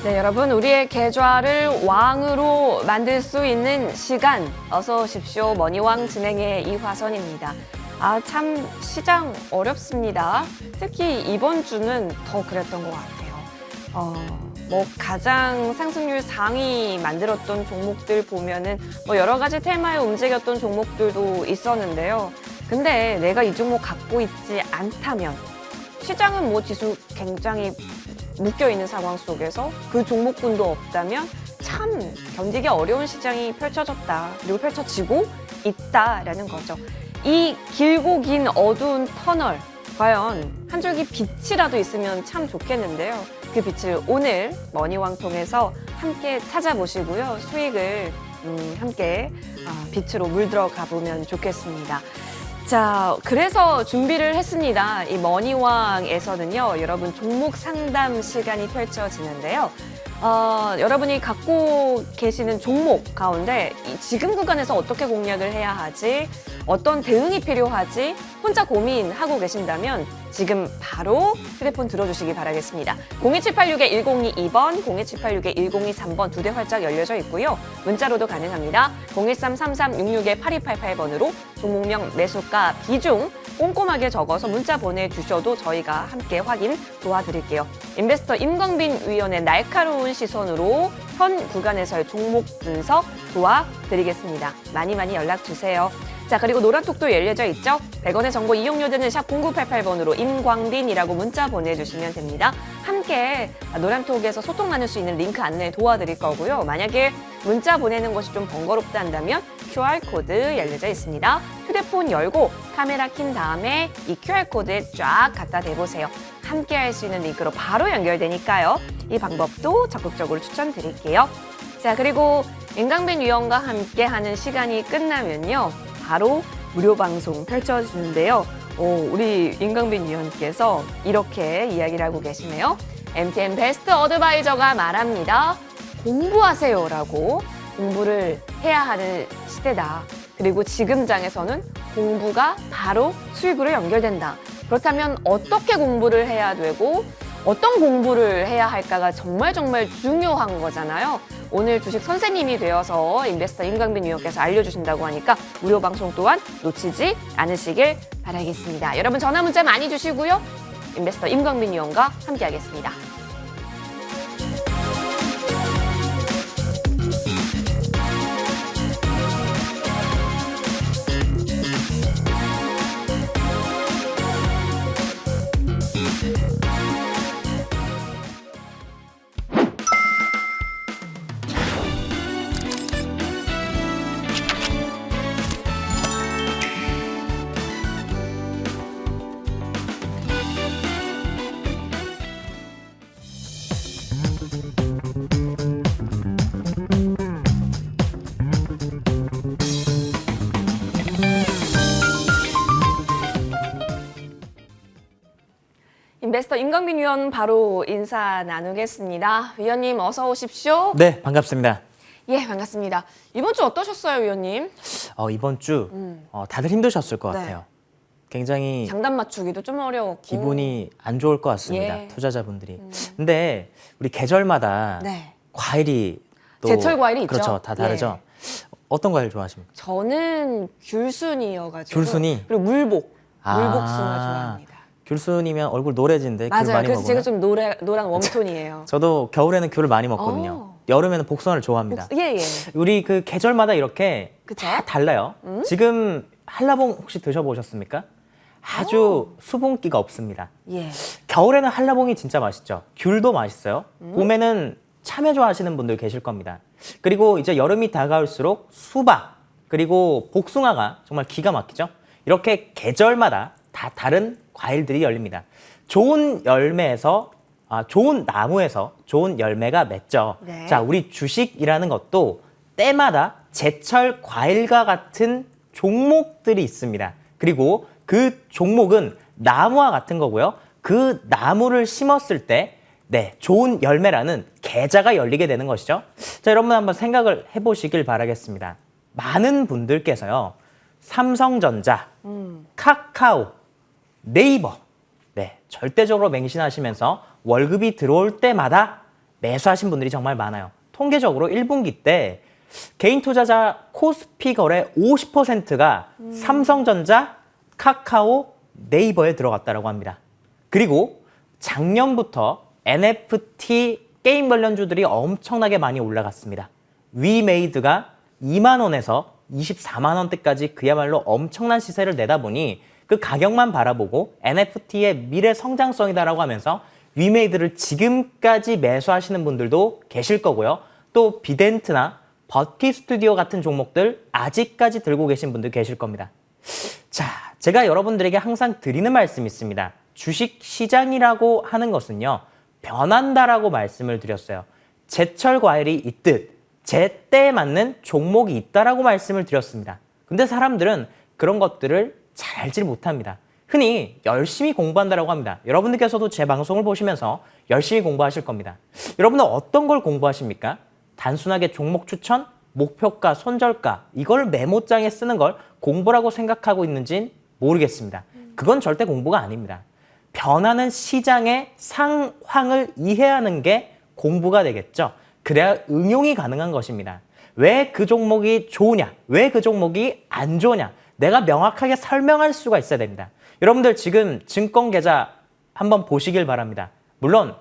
네, 여러분, 우리의 계좌를 왕으로 만들 수 있는 시간, 어서 오십시오. 머니왕 진행의 이화선입니다. 참 시장 어렵습니다. 특히 이번 주는 더 그랬던 것 같아요. 가장 상승률 상위 만들었던 종목들 보면은 여러 가지 테마에 움직였던 종목들도 있었는데요. 근데 내가 이 종목 갖고 있지 않다면 시장은 지수 굉장히 묶여있는 상황 속에서 그 종목군도 없다면 참 견디기 어려운 시장이 펼쳐졌다. 그리고 펼쳐지고 있다라는 거죠. 이 길고 긴 어두운 터널, 과연 한 줄기 빛이라도 있으면 참 좋겠는데요. 그 빛을 오늘 머니왕 통해서 함께 찾아보시고요. 수익을 함께 빛으로 물들어 가보면 좋겠습니다. 자, 그래서 준비를 했습니다. 이 머니왕에서는요, 여러분 종목 상담 시간이 펼쳐지는데요. 여러분이 갖고 계시는 종목 가운데 지금 구간에서 어떻게 공략을 해야 하지? 어떤 대응이 필요하지? 혼자 고민하고 계신다면 지금 바로 휴대폰 들어주시기 바라겠습니다. 02786-1022번, 02786-1023번 두 대 활짝 열려져 있고요. 문자로도 가능합니다. 013-3366-8288번으로 종목명, 매수가, 비중 꼼꼼하게 적어서 문자 보내주셔도 저희가 함께 확인 도와드릴게요. 인베스터 임광빈 위원의 날카로운 시선으로 현 구간에서의 종목 분석 도와드리겠습니다. 많이 연락주세요. 자, 그리고 노란톡도 열려져 있죠? 100원의 정보 이용료 드는 샵 0988번으로 임광빈이라고 문자 보내주시면 됩니다. 함께 노란톡에서 소통 나눌 수 있는 링크 안내 도와드릴 거고요. 만약에 문자 보내는 것이 좀 번거롭다 한다면 QR코드 열려져 있습니다. 휴대폰 열고 카메라 킨 다음에 이 QR코드에 쫙 갖다 대보세요. 함께 할 수 있는 링크로 바로 연결되니까요. 이 방법도 적극적으로 추천드릴게요. 자, 그리고 임광빈 위원과 함께 하는 시간이 끝나면요. 바로 무료 방송 펼쳐지는데요. 우리 임광빈 위원께서 이렇게 이야기를 하고 계시네요. MTN 베스트 어드바이저가 말합니다. 공부하세요라고. 공부를 해야 하는 시대다. 그리고 지금 장에서는 공부가 바로 수익으로 연결된다. 그렇다면 어떻게 공부를 해야 되고 어떤 공부를 해야 할까가 정말 중요한 거잖아요. 오늘 주식 선생님이 되어서 인베스터 임광빈 위원께서 알려주신다고 하니까 무료 방송 또한 놓치지 않으시길 바라겠습니다. 여러분 전화 문자 많이 주시고요. 인베스터 임광빈 위원과 함께하겠습니다. 인베스터 임광빈 위원 바로 인사 나누겠습니다. 위원님 어서 오십시오. 네, 반갑습니다. 예, 반갑습니다. 이번 주 어떠셨어요, 위원님? 이번 주 다들 힘드셨을 것 네. 같아요. 굉장히 장단 맞추기도 좀 어려웠고. 기분이 안 좋을 것 같습니다. 예. 투자자분들이. 근데 우리 계절마다 네. 과일이 또 제철 과일이 있죠. 그렇죠. 다 다르죠. 어떤 과일 좋아하십니까? 저는 귤순이어가지고. 귤순이? 그리고 물복. 아. 물복숭아 좋아합니다. 귤순이면 얼굴 노래진데 귤 맞아요. 많이 그래서 먹어요. 제가 좀 노란 웜톤이에요. 저도 겨울에는 귤을 많이 먹거든요. 여름에는 복숭아를 좋아합니다. 예. 우리 그 계절마다 이렇게 그쵸? 다 달라요. 지금 한라봉 혹시 드셔보셨습니까? 아주 수분기가 없습니다. 예. 겨울에는 한라봉이 진짜 맛있죠. 귤도 맛있어요. 봄에는 참외 좋아하시는 분들 계실 겁니다. 그리고 이제 여름이 다가올수록 수박 그리고 복숭아가 정말 기가 막히죠. 이렇게 계절마다 다 다른 과일들이 열립니다. 좋은 열매에서 좋은 나무에서 좋은 열매가 맺죠. 네. 자, 우리 주식이라는 것도 때마다 제철 과일과 같은 종목들이 있습니다. 그리고 그 종목은 나무와 같은 거고요. 그 나무를 심었을 때 좋은 열매라는 계좌가 열리게 되는 것이죠. 자, 여러분 한번 생각을 해보시길 바라겠습니다. 많은 분들께서요. 삼성전자, 카카오, 네이버 절대적으로 맹신하시면서 월급이 들어올 때마다 매수하신 분들이 정말 많아요. 통계적으로 1분기 때 개인 투자자 코스피 거래 50%가 삼성전자, 카카오, 네이버에 들어갔다고 합니다. 그리고 작년부터 NFT 게임 관련주들이 엄청나게 많이 올라갔습니다. 위메이드가 2만 원에서 24만 원대까지 그야말로 엄청난 시세를 내다 보니 그 가격만 바라보고 NFT의 미래 성장성이다라고 하면서 위메이드를 지금까지 매수하시는 분들도 계실 거고요. 또 비덴트나 버티 스튜디오 같은 종목들 아직까지 들고 계신 분들 계실 겁니다. 자, 제가 여러분들에게 항상 드리는 말씀이 있습니다. 주식 시장이라고 하는 것은요, 변한다라고 말씀을 드렸어요. 제철 과일이 있듯 제때에 맞는 종목이 있다라고 말씀을 드렸습니다. 근데 사람들은 그런 것들을 잘 알지 못합니다. 흔히 열심히 공부한다라고 합니다. 여러분들께서도 제 방송을 보시면서 열심히 공부하실 겁니다. 여러분은 어떤 걸 공부하십니까? 단순하게 종목 추천, 목표가, 손절가 이걸 메모장에 쓰는 걸 공부라고 생각하고 있는지는 모르겠습니다. 그건 절대 공부가 아닙니다. 변하는 시장의 상황을 이해하는 게 공부가 되겠죠. 그래야 응용이 가능한 것입니다. 왜 그 종목이 좋으냐? 왜 그 종목이 안 좋으냐? 내가 명확하게 설명할 수가 있어야 됩니다. 여러분들 지금 증권 계좌 한번 보시길 바랍니다. 물론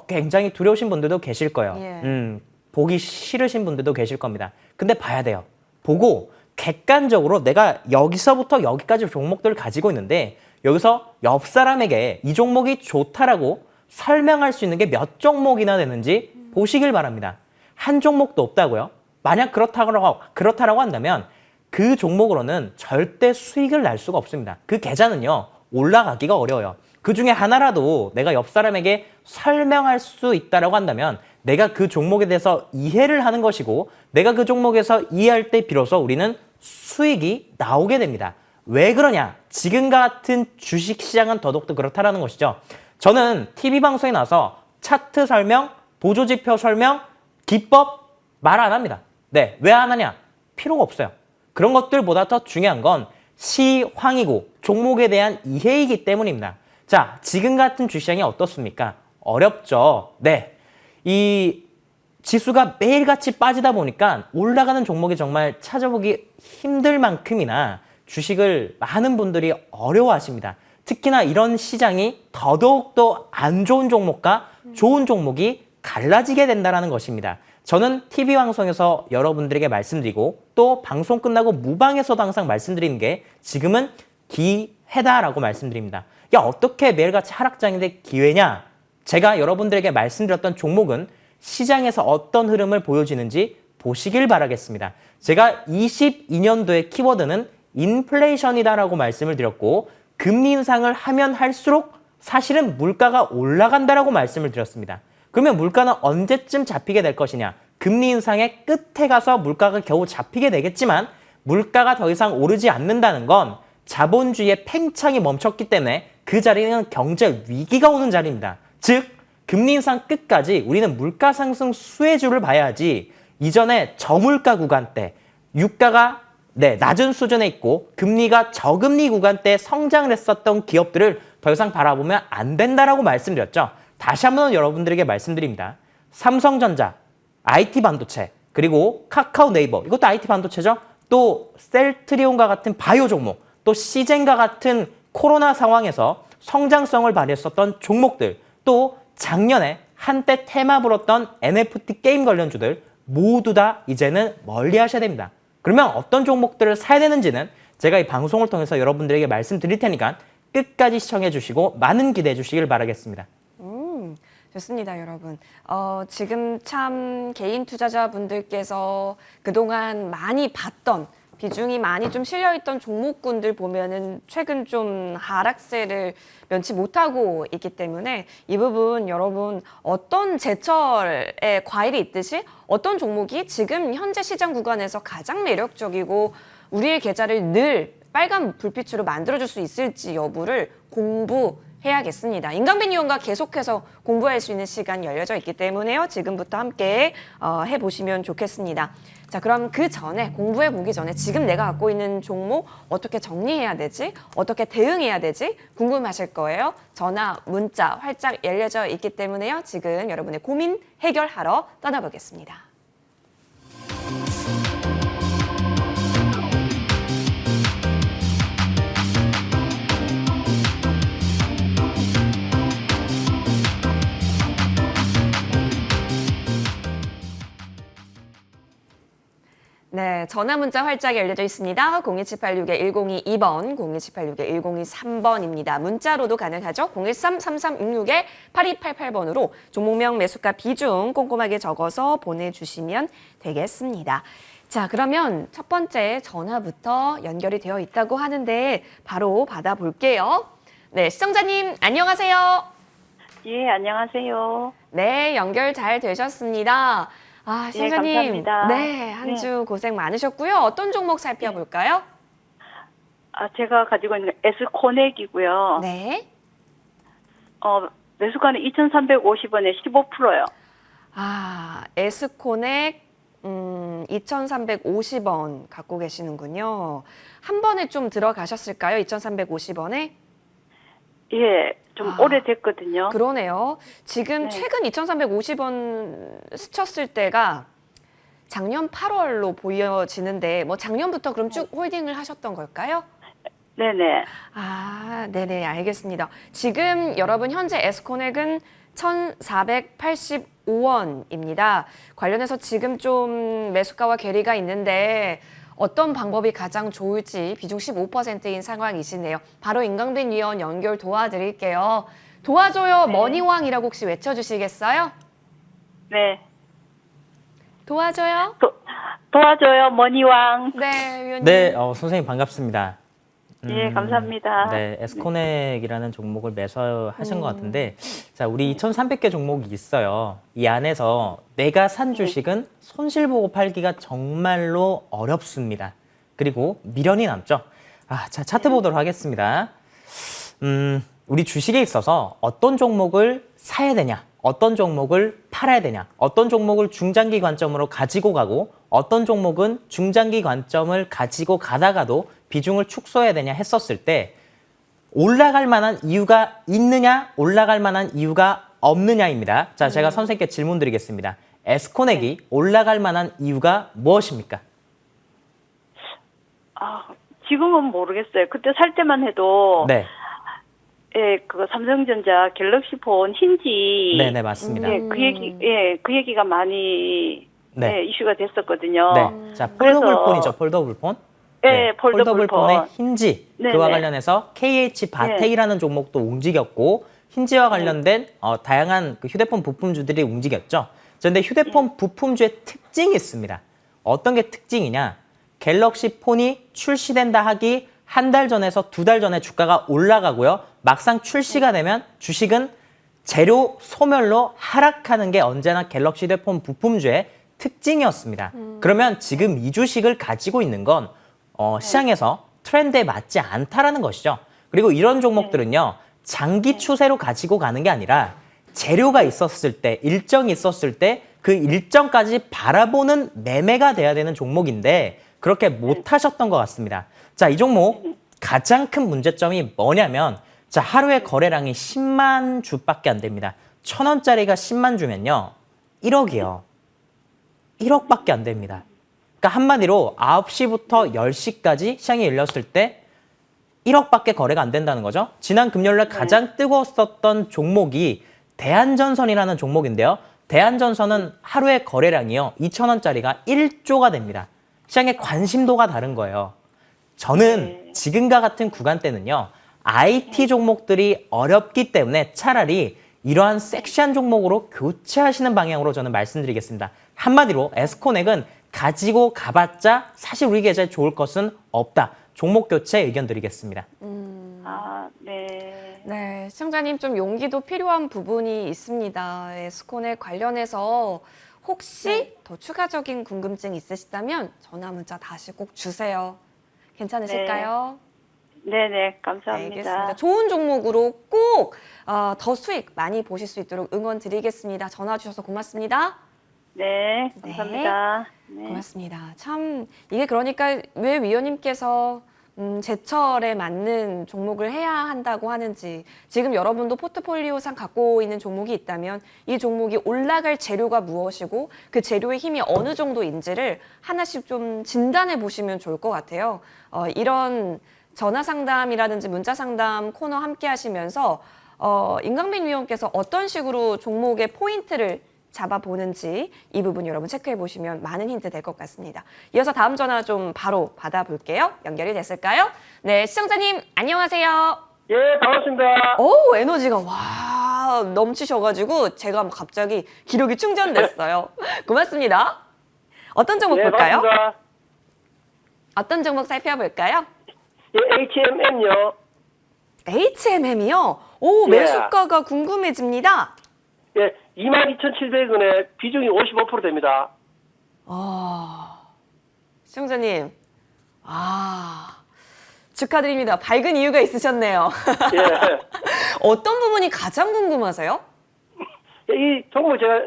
굉장히 두려우신 분들도 계실 거예요. 예. 보기 싫으신 분들도 계실 겁니다. 근데 봐야 돼요. 보고 객관적으로 내가 여기서부터 여기까지 종목들을 가지고 있는데 여기서 옆 사람에게 이 종목이 좋다라고 설명할 수 있는 게 몇 종목이나 되는지 보시길 바랍니다. 한 종목도 없다고요? 만약 그렇다라고 한다면 그 종목으로는 절대 수익을 날 수가 없습니다. 그 계좌는요, 올라가기가 어려워요. 그 중에 하나라도 내가 옆 사람에게 설명할 수 있다라고 한다면 내가 그 종목에 대해서 이해를 하는 것이고 내가 그 종목에서 이해할 때 비로소 우리는 수익이 나오게 됩니다. 왜 그러냐? 지금과 같은 주식시장은 더더욱더 그렇다라는 것이죠. 저는 TV방송에 나와서 차트 설명, 보조지표 설명, 기법 말 안 합니다. 네, 왜 안 하냐? 필요가 없어요. 그런 것들보다 더 중요한 건 시황이고 종목에 대한 이해이기 때문입니다. 자, 지금 같은 주시장이 어떻습니까? 어렵죠. 네, 이 지수가 매일같이 빠지다 보니까 올라가는 종목이 정말 찾아보기 힘들 만큼이나 주식을 많은 분들이 어려워하십니다. 특히나 이런 시장이 더더욱더 안 좋은 종목과 좋은 종목이 갈라지게 된다는 것입니다. 저는 TV방송에서 여러분들에게 말씀드리고 또 방송 끝나고 무방에서도 항상 말씀드리는 게 지금은 기회다라고 말씀드립니다. 야, 어떻게 매일같이 하락장인데 기회냐? 제가 여러분들에게 말씀드렸던 종목은 시장에서 어떤 흐름을 보여지는지 보시길 바라겠습니다. 제가 22년도의 키워드는 인플레이션이다라고 말씀을 드렸고 금리 인상을 하면 할수록 사실은 물가가 올라간다라고 말씀을 드렸습니다. 그러면 물가는 언제쯤 잡히게 될 것이냐? 금리 인상의 끝에 가서 물가가 겨우 잡히게 되겠지만 물가가 더 이상 오르지 않는다는 건 자본주의의 팽창이 멈췄기 때문에 그 자리는 경제 위기가 오는 자리입니다. 즉 금리 인상 끝까지 우리는 물가 상승 수혜주를 봐야지 이전에 저물가 구간 때 유가가 낮은 수준에 있고 금리가 저금리 구간 때 성장을 했었던 기업들을 더 이상 바라보면 안 된다라고 말씀드렸죠. 다시 한번 여러분들에게 말씀드립니다. 삼성전자, IT 반도체, 그리고 카카오 네이버, 이것도 IT 반도체죠. 또 셀트리온과 같은 바이오 종목, 또 시젠과 같은 코로나 상황에서 성장성을 발휘했었던 종목들, 또 작년에 한때 테마 불었던 NFT 게임 관련주들 모두 다 이제는 멀리 하셔야 됩니다. 그러면 어떤 종목들을 사야 되는지는 제가 이 방송을 통해서 여러분들에게 말씀드릴 테니까 끝까지 시청해 주시고 많은 기대해 주시길 바라겠습니다. 좋습니다, 여러분. 지금 참 개인 투자자분들께서 그동안 많이 봤던 비중이 많이 좀 실려있던 종목군들 보면은 최근 좀 하락세를 면치 못하고 있기 때문에 이 부분 여러분 어떤 제철의 과일이 있듯이 어떤 종목이 지금 현재 시장 구간에서 가장 매력적이고 우리의 계좌를 늘 빨간 불빛으로 만들어줄 수 있을지 여부를 공부 해야겠습니다. 임강빈 위원과 계속해서 공부할 수 있는 시간 열려져 있기 때문에요. 지금부터 함께 해보시면 좋겠습니다. 자, 그럼 그 전에 공부해 보기 전에 지금 내가 갖고 있는 종목 어떻게 정리해야 되지? 어떻게 대응해야 되지? 궁금하실 거예요. 전화, 문자 활짝 열려져 있기 때문에요. 지금 여러분의 고민 해결하러 떠나보겠습니다. 네, 전화 문자 활짝 열려져 있습니다. 02786-1022번, 02786-1023번입니다. 문자로도 가능하죠. 013-3366-8288번으로 종목명 매수가 비중 꼼꼼하게 적어서 보내주시면 되겠습니다. 자, 그러면 첫 번째 전화부터 연결이 되어 있다고 하는데 바로 받아볼게요. 네, 시청자님 안녕하세요. 예, 안녕하세요. 네, 연결 잘 되셨습니다. 아, 시청자님. 감사합니다. 네, 한 주 고생 많으셨고요. 어떤 종목 살펴볼까요? 제가 가지고 있는 S코넥이고요. 네. 매수가는 2,350원에 15%요. 아, 에스코넥 2,350원 갖고 계시는군요. 한 번에 좀 들어가셨을까요? 2,350원에? 예, 좀 오래됐거든요. 그러네요. 지금 네. 최근 2,350원 스쳤을 때가 작년 8월로 보여지는데 뭐 작년부터 그럼 쭉 홀딩을 하셨던 걸까요? 네네. 아, 네네, 알겠습니다. 지금 여러분 현재 에스코넥은 1,485원입니다. 관련해서 지금 좀 매수가와 괴리가 있는데 어떤 방법이 가장 좋을지 비중 15%인 상황이시네요. 바로 임강빈 위원 연결 도와드릴게요. 도와줘요, 네. 머니왕이라고 혹시 외쳐주시겠어요? 네. 도와줘요? 도와줘요, 머니왕. 네, 위원님. 네, 선생님 반갑습니다. 예, 감사합니다. 네, 에스코넥이라는 종목을 매수하신 것 같은데, 자, 우리 2,300개 종목이 있어요. 이 안에서 내가 산 주식은 손실 보고 팔기가 정말로 어렵습니다. 그리고 미련이 남죠. 자, 차트 보도록 하겠습니다. 우리 주식에 있어서 어떤 종목을 사야 되냐, 어떤 종목을 팔아야 되냐, 어떤 종목을 중장기 관점으로 가지고 가고 어떤 종목은 중장기 관점을 가지고 가다가도 비중을 축소해야 되냐 했었을 때 올라갈 만한 이유가 있느냐, 올라갈 만한 이유가 없느냐입니다. 자, 제가 선생님께 질문 드리겠습니다. 에스코넥이 올라갈 만한 이유가 무엇입니까? 지금은 모르겠어요. 그때 살 때만 해도 네, 예, 그 삼성전자 갤럭시 폰 힌지 네, 맞습니다. 그 얘기가 많이 네. 예, 이슈가 됐었거든요. 네, 자, 폴더블 폰이죠, 폴더블 폰. 네, 폴더블 폰의 폰. 힌지, 네, 그와 네. 관련해서 KH 바텍이라는 종목도 움직였고 힌지와 관련된 다양한 그 휴대폰 부품주들이 움직였죠. 그런데 휴대폰 부품주의 특징이 있습니다. 어떤 게 특징이냐? 갤럭시 폰이 출시된다 하기 한 달 전에서 두 달 전에 주가가 올라가고요. 막상 출시가 되면 주식은 재료 소멸로 하락하는 게 언제나 갤럭시 휴대폰 부품주의 특징이었습니다. 그러면 지금 이 주식을 가지고 있는 건 시장에서 트렌드에 맞지 않다라는 것이죠. 그리고 이런 종목들은요, 장기 추세로 가지고 가는 게 아니라 재료가 있었을 때, 일정이 있었을 때 그 일정까지 바라보는 매매가 돼야 되는 종목인데 그렇게 못 하셨던 것 같습니다. 자, 이 종목 가장 큰 문제점이 뭐냐면, 자, 하루에 거래량이 10만 주밖에 안 됩니다. 1,000원짜리가 10만 주면요, 1억이요. 1억밖에 안 됩니다. 그러니까 한마디로 9시부터 10시까지 시장이 열렸을 때 1억밖에 거래가 안 된다는 거죠. 지난 금요일날 가장 뜨거웠었던 종목이 대한전선이라는 종목인데요. 대한전선은 하루에 거래량이요, 2,000원짜리가 1조가 됩니다. 시장의 관심도가 다른 거예요. 저는 지금과 같은 구간대는요, IT 종목들이 어렵기 때문에 차라리 이러한 섹시한 종목으로 교체하시는 방향으로 저는 말씀드리겠습니다. 한마디로 에스코넥은 가지고 가봤자 사실 우리 계좌에 좋을 것은 없다. 종목 교체 의견 드리겠습니다. 네. 네, 시청자님 좀 용기도 필요한 부분이 있습니다. 에스코넥 관련해서 혹시 더 추가적인 궁금증 있으시다면 전화 문자 다시 꼭 주세요. 괜찮으실까요? 네네, 감사합니다. 알겠습니다. 좋은 종목으로 꼭 더 수익 많이 보실 수 있도록 응원 드리겠습니다. 전화 주셔서 고맙습니다. 네, 감사합니다. 네. 고맙습니다. 참 이게 그러니까 왜 위원님께서 제철에 맞는 종목을 해야 한다고 하는지, 지금 여러분도 포트폴리오상 갖고 있는 종목이 있다면 이 종목이 올라갈 재료가 무엇이고 그 재료의 힘이 어느 정도인지를 하나씩 좀 진단해 보시면 좋을 것 같아요. 이런 전화 상담이라든지 문자 상담 코너 함께 하시면서 임강빈 위원께서 어떤 식으로 종목의 포인트를 잡아보는지 이 부분 여러분 체크해 보시면 많은 힌트 될 것 같습니다. 이어서 다음 전화 좀 바로 받아볼게요. 연결이 됐을까요? 네, 시청자님 안녕하세요. 예, 반갑습니다. 오, 에너지가 와 넘치셔가지고 제가 갑자기 기력이 충전됐어요. 고맙습니다. 어떤 종목 예, 볼까요? 반갑습니다. 어떤 종목 살펴볼까요? 예, HMM요. HMM이요? 오, 예. 매수가가 궁금해집니다. 예, 22,700원에 비중이 55% 됩니다. 시청자님, 축하드립니다. 밝은 이유가 있으셨네요. 예. 어떤 부분이 가장 궁금하세요? 이 종목 제가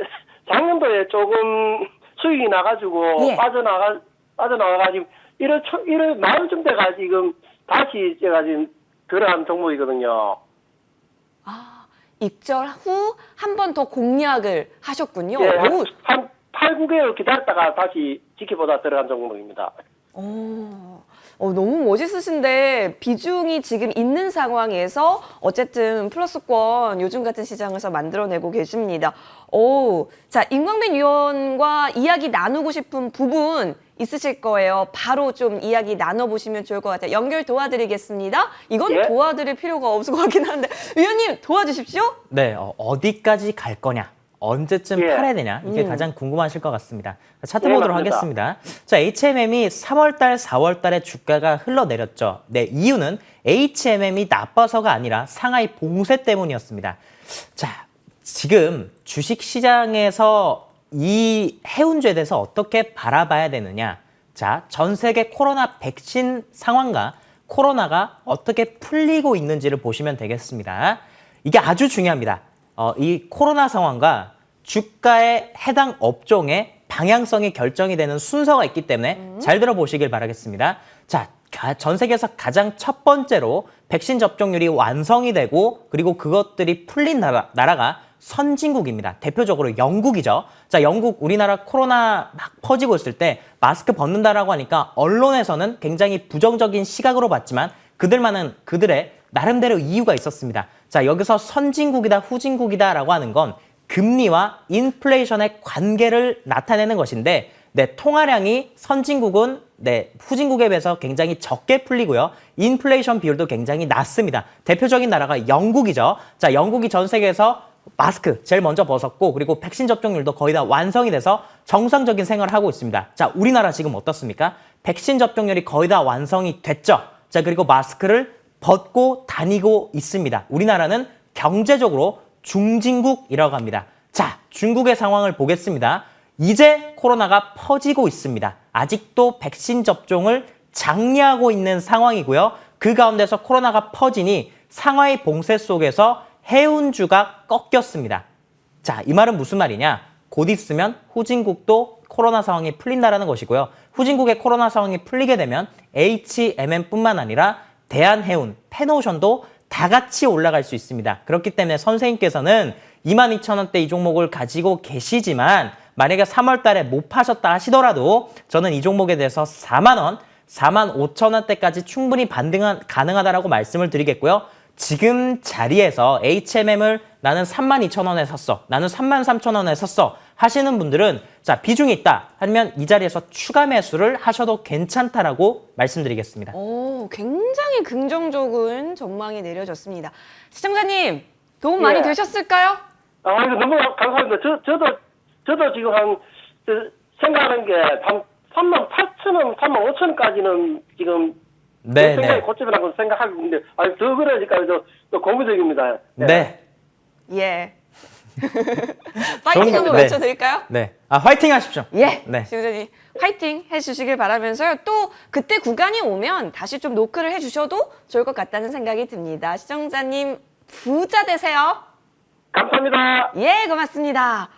작년도에 조금 수익이 나가지고 예. 빠져나가가지고 1월 말쯤 돼가 지금 다시 제가 지금 들어간 종목이거든요. 입절 후 한 번 더 공략을 하셨군요. 예, 오, 한 8, 9개월 기다렸다가 다시 지켜보다 들어간 종목입니다. 너무 멋있으신데 비중이 지금 있는 상황에서 어쨌든 플러스권 요즘 같은 시장에서 만들어내고 계십니다. 자, 임광빈 위원과 이야기 나누고 싶은 부분 있으실 거예요. 바로 좀 이야기 나눠보시면 좋을 것 같아요. 연결 도와드리겠습니다. 이건 예? 도와드릴 필요가 없을 것 같긴 한데 위원님 도와주십시오. 네, 어디까지 갈 거냐? 언제쯤 예. 팔아야 되냐? 이게 가장 궁금하실 것 같습니다. 차트 예, 보도록 맞습니다. 하겠습니다. 자, HMM이 3월달, 4월달에 주가가 흘러내렸죠. 네, 이유는 HMM이 나빠서가 아니라 상하이 봉쇄 때문이었습니다. 자, 지금 주식시장에서 이 해운주에 대해서 어떻게 바라봐야 되느냐? 자, 전 세계 코로나 백신 상황과 코로나가 어떻게 풀리고 있는지를 보시면 되겠습니다. 이게 아주 중요합니다. 이 코로나 상황과 주가의 해당 업종의 방향성이 결정이 되는 순서가 있기 때문에 잘 들어보시길 바라겠습니다. 자, 전 세계에서 가장 첫 번째로 백신 접종률이 완성이 되고 그리고 그것들이 풀린 나라가 선진국입니다. 대표적으로 영국이죠. 자, 영국, 우리나라 코로나 막 퍼지고 있을 때 마스크 벗는다라고 하니까 언론에서는 굉장히 부정적인 시각으로 봤지만 그들의 나름대로 이유가 있었습니다. 자, 여기서 선진국이다, 후진국이다라고 하는 건 금리와 인플레이션의 관계를 나타내는 것인데, 네, 통화량이 선진국은 후진국에 비해서 굉장히 적게 풀리고요. 인플레이션 비율도 굉장히 낮습니다. 대표적인 나라가 영국이죠. 자, 영국이 전 세계에서 마스크 제일 먼저 벗었고 그리고 백신 접종률도 거의 다 완성이 돼서 정상적인 생활을 하고 있습니다. 자, 우리나라 지금 어떻습니까? 백신 접종률이 거의 다 완성이 됐죠. 자, 그리고 마스크를 벗고 다니고 있습니다. 우리나라는 경제적으로 중진국이라고 합니다. 자, 중국의 상황을 보겠습니다. 이제 코로나가 퍼지고 있습니다. 아직도 백신 접종을 장려하고 있는 상황이고요. 그 가운데서 코로나가 퍼지니 상하이 봉쇄 속에서 해운주가 꺾였습니다. 자, 이 말은 무슨 말이냐? 곧 있으면 후진국도 코로나 상황이 풀린다라는 것이고요. 후진국의 코로나 상황이 풀리게 되면 HMM뿐만 아니라 대한해운, 펜오션도 다 같이 올라갈 수 있습니다. 그렇기 때문에 선생님께서는 22,000원대 이 종목을 가지고 계시지만 만약에 3월 달에 못 파셨다 하시더라도 저는 이 종목에 대해서 4만 원, 45,000원대까지 충분히 반등 가능하다라고 말씀을 드리겠고요. 지금 자리에서 HMM을 나는 32,000원에 샀어, 나는 33,000원에 샀어 하시는 분들은 자, 비중이 있다 하면 이 자리에서 추가 매수를 하셔도 괜찮다라고 말씀드리겠습니다. 굉장히 긍정적인 전망이 내려졌습니다. 시청자님, 도움 많이 예. 되셨을까요? 이거 너무 감사합니다. 저도 지금 생각하는 게 한 38,000원, 35,000원까지는 지금 네, 생각이 네. 고점이라고 생각하고 있는데 더 그러니까 또 고무적입니다. 네. 예. 파이팅 정- 한번 네. 외쳐드릴까요? 네. 화이팅 하십시오. 예, 네. 시청자님 화이팅 해주시길 바라면서요. 또 그때 구간이 오면 다시 좀 노크를 해주셔도 좋을 것 같다는 생각이 듭니다. 시청자님 부자 되세요. 감사합니다. 예, 고맙습니다.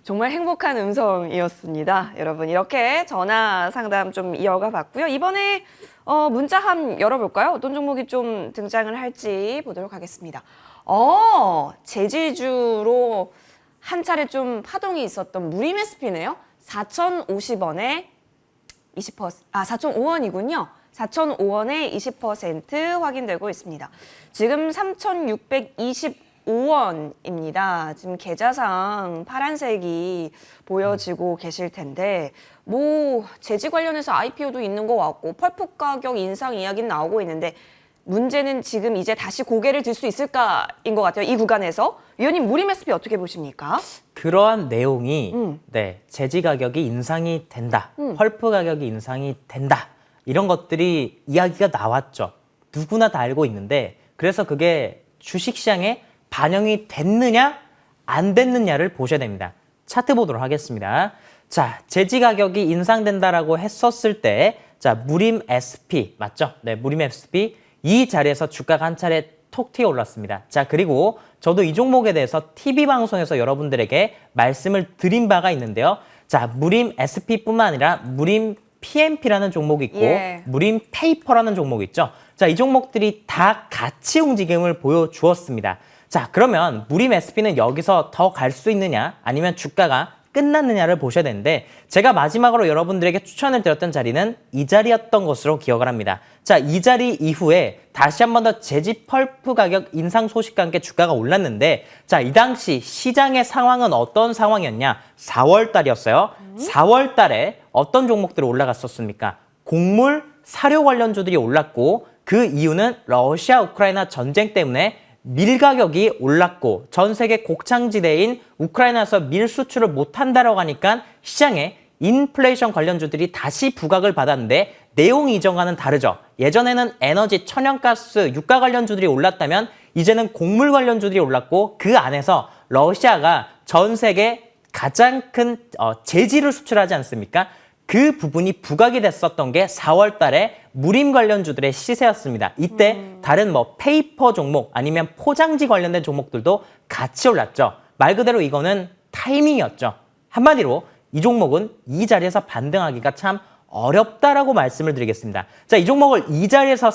정말 행복한 음성이었습니다. 여러분 이렇게 전화 상담 좀 이어가 봤고요. 이번에 문자 함 열어볼까요? 어떤 종목이 좀 등장을 할지 보도록 하겠습니다. 제지주로 한 차례 좀 파동이 있었던 무림 SP네요. 4,050원에 4,005원이군요. 4,005원에 20% 확인되고 있습니다. 지금 3,625원입니다. 지금 계좌상 파란색이 보여지고 계실 텐데 제지 관련해서 IPO도 있는 것 같고 펄프 가격 인상 이야기는 나오고 있는데 문제는 지금 이제 다시 고개를 들 수 있을까인 것 같아요. 이 구간에서. 위원님 무림 SP 어떻게 보십니까? 그러한 내용이 네, 제지 가격이 인상이 된다. 펄프 가격이 인상이 된다. 이런 것들이 이야기가 나왔죠. 누구나 다 알고 있는데 그래서 그게 주식시장에 반영이 됐느냐 안 됐느냐를 보셔야 됩니다. 차트 보도록 하겠습니다. 자, 제지 가격이 인상된다라고 했었을 때 자, 무림 SP 맞죠? 네, 무림 SP 이 자리에서 주가가 한 차례 톡 튀어 올랐습니다. 자, 그리고 저도 이 종목에 대해서 TV방송에서 여러분들에게 말씀을 드린 바가 있는데요. 자, 무림 SP뿐만 아니라 무림 PMP라는 종목이 있고 예. 무림 페이퍼라는 종목이 있죠. 자, 이 종목들이 다 같이 움직임을 보여주었습니다. 자, 그러면 무림 SP는 여기서 더 갈 수 있느냐 아니면 주가가 끝났느냐를 보셔야 되는데 제가 마지막으로 여러분들에게 추천을 드렸던 자리는 이 자리였던 것으로 기억을 합니다. 자, 이 자리 이후에 다시 한 번 더 제지 펄프 가격 인상 소식과 함께 주가가 올랐는데 자, 이 당시 시장의 상황은 어떤 상황이었냐? 4월 달이었어요. 4월 달에 어떤 종목들이 올라갔었습니까? 곡물, 사료 관련주들이 올랐고 그 이유는 러시아 우크라이나 전쟁 때문에 밀 가격이 올랐고 전 세계 곡창지대인 우크라이나에서 밀 수출을 못한다라고 하니까 시장에 인플레이션 관련주들이 다시 부각을 받았는데 내용 이전과는 다르죠. 예전에는 에너지, 천연가스, 유가 관련주들이 올랐다면 이제는 곡물 관련주들이 올랐고 그 안에서 러시아가 전 세계 가장 큰 제지를 수출하지 않습니까? 그 부분이 부각이 됐었던 게 4월 달에 무림 관련주들의 시세였습니다. 이때 다른 페이퍼 종목 아니면 포장지 관련된 종목들도 같이 올랐죠. 말 그대로 이거는 타이밍이었죠. 한마디로 이 종목은 이 자리에서 반등하기가 참 어렵다라고 말씀을 드리겠습니다. 자, 이 종목을 이 자리에서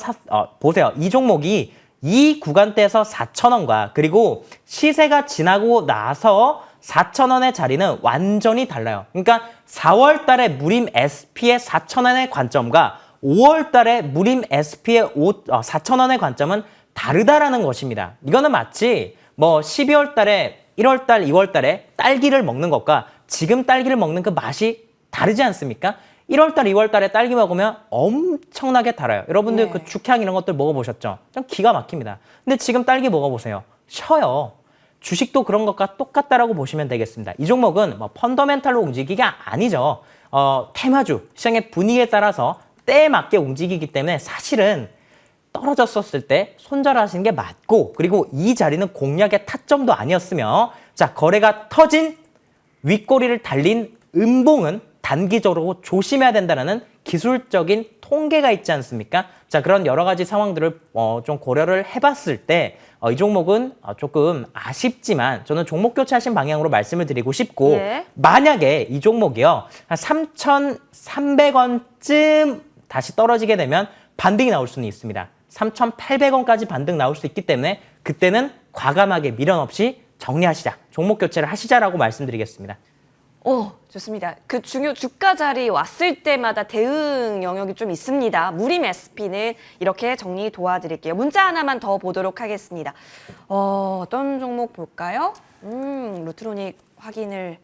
보세요. 이 종목이 이 구간대에서 4,000원과 그리고 시세가 지나고 나서 4,000원의 자리는 완전히 달라요. 그러니까 4월 달에 무림 SP의 4,000원의 관점과 5월 달에 무림 SP의 4,000원의 관점은 다르다라는 것입니다. 이거는 마치 12월 달에 1월 달, 2월 달에 딸기를 먹는 것과 지금 딸기를 먹는 그 맛이 다르지 않습니까? 1월 달, 2월 달에 딸기 먹으면 엄청나게 달아요. 여러분들 네. 그 죽향 이런 것들 먹어보셨죠? 좀 기가 막힙니다. 근데 지금 딸기 먹어보세요. 셔요. 주식도 그런 것과 똑같다라고 보시면 되겠습니다. 이 종목은 펀더멘탈로 움직이기가 아니죠. 테마주, 시장의 분위기에 따라서 때에 맞게 움직이기 때문에 사실은 떨어졌었을 때 손절하시는 게 맞고 그리고 이 자리는 공략의 타점도 아니었으며 자, 거래가 터진 윗꼬리를 달린 음봉은 단기적으로 조심해야 된다는 기술적인 통계가 있지 않습니까? 자, 그런 여러 가지 상황들을 좀 고려를 해봤을 때 이 종목은 조금 아쉽지만 저는 종목 교체하신 방향으로 말씀을 드리고 싶고 예. 만약에 이 종목이요 한 3,300원쯤 다시 떨어지게 되면 반등이 나올 수는 있습니다. 3,800원까지 반등 나올 수 있기 때문에 그때는 과감하게 미련 없이 정리하시자, 종목 교체를 하시자라고 말씀드리겠습니다. 좋습니다. 그 중요 주가 자리 왔을 때마다 대응 영역이 좀 있습니다. 무림 SP는 이렇게 정리 도와드릴게요. 문자 하나만 더 보도록 하겠습니다. 어떤 종목 볼까요? 루트로닉 확인을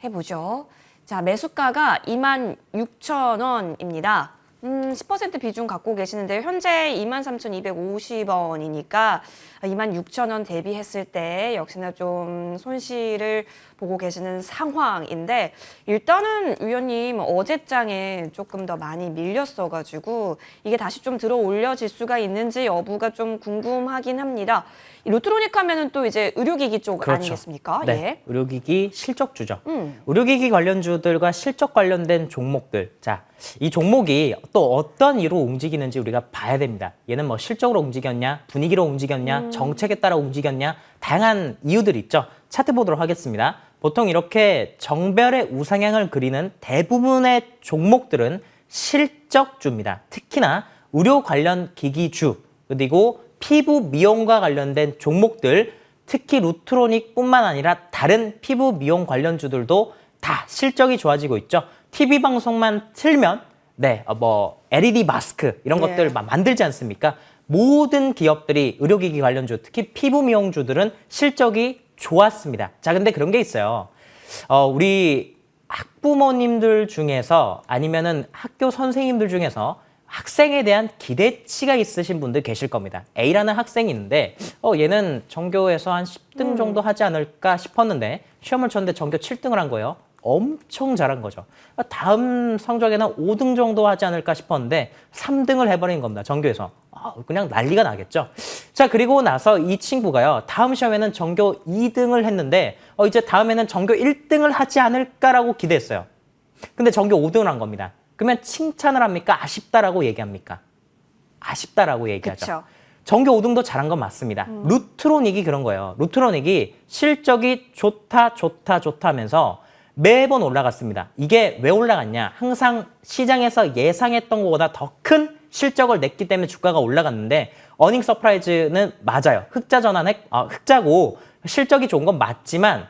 해보죠. 자, 매수가가 26,000원입니다. 10% 비중 갖고 계시는데 현재 23,250원이니까 26,000원 대비했을 때 역시나 좀 손실을 보고 계시는 상황인데 일단은 위원님 어제장에 조금 더 많이 밀렸어가지고 이게 다시 좀 들어 올려질 수가 있는지 여부가 좀 궁금하긴 합니다. 루트로닉 하면은 또 이제 의료기기 쪽 그렇죠. 아니겠습니까? 네, 예. 의료기기 실적주죠. 의료기기 관련주들과 실적 관련된 종목들. 자, 이 종목이 또 어떤 이유로 움직이는지 우리가 봐야 됩니다. 얘는 뭐 실적으로 움직였냐, 분위기로 움직였냐, 정책에 따라 움직였냐, 다양한 이유들이 있죠. 차트 보도록 하겠습니다. 보통 이렇게 정별의 우상향을 그리는 대부분의 종목들은 실적주입니다. 특히나 의료 관련 기기주, 그리고 피부 미용과 관련된 종목들, 특히 루트로닉뿐만 아니라 다른 피부 미용 관련주들도 다 실적이 좋아지고 있죠. TV 방송만 틀면 뭐 LED 마스크 이런 것들 만들지 않습니까? 모든 기업들이 의료기기 관련주, 특히 피부 미용주들은 실적이 좋았습니다. 자, 근데 그런 게 있어요. 우리 학부모님들 중에서 아니면은 학교 선생님들 중에서 학생에 대한 기대치가 있으신 분들 계실 겁니다. A라는 학생이 있는데 얘는 전교에서 한 10등 정도 하지 않을까 싶었는데 시험을 쳤는데 전교 7등을 한 거예요. 엄청 잘한 거죠. 다음 성적에는 5등 정도 하지 않을까 싶었는데 3등을 해버린 겁니다. 전교에서. 그냥 난리가 나겠죠. 자, 그리고 나서 이 친구가요. 다음 시험에는 전교 2등을 했는데 이제 다음에는 전교 1등을 하지 않을까라고 기대했어요. 근데 전교 5등을 한 겁니다. 그러면 칭찬을 합니까? 아쉽다라고 얘기합니까? 아쉽다라고 얘기하죠. 그쵸. 전교 5등도 잘한 건 맞습니다. 루트로닉이 그런 거예요. 루트로닉이 실적이 좋다 하면서 매번 올라갔습니다. 이게 왜 올라갔냐? 항상 시장에서 예상했던 것보다 더 큰 실적을 냈기 때문에 주가가 올라갔는데 어닝 서프라이즈는 맞아요. 흑자고 실적이 좋은 건 맞지만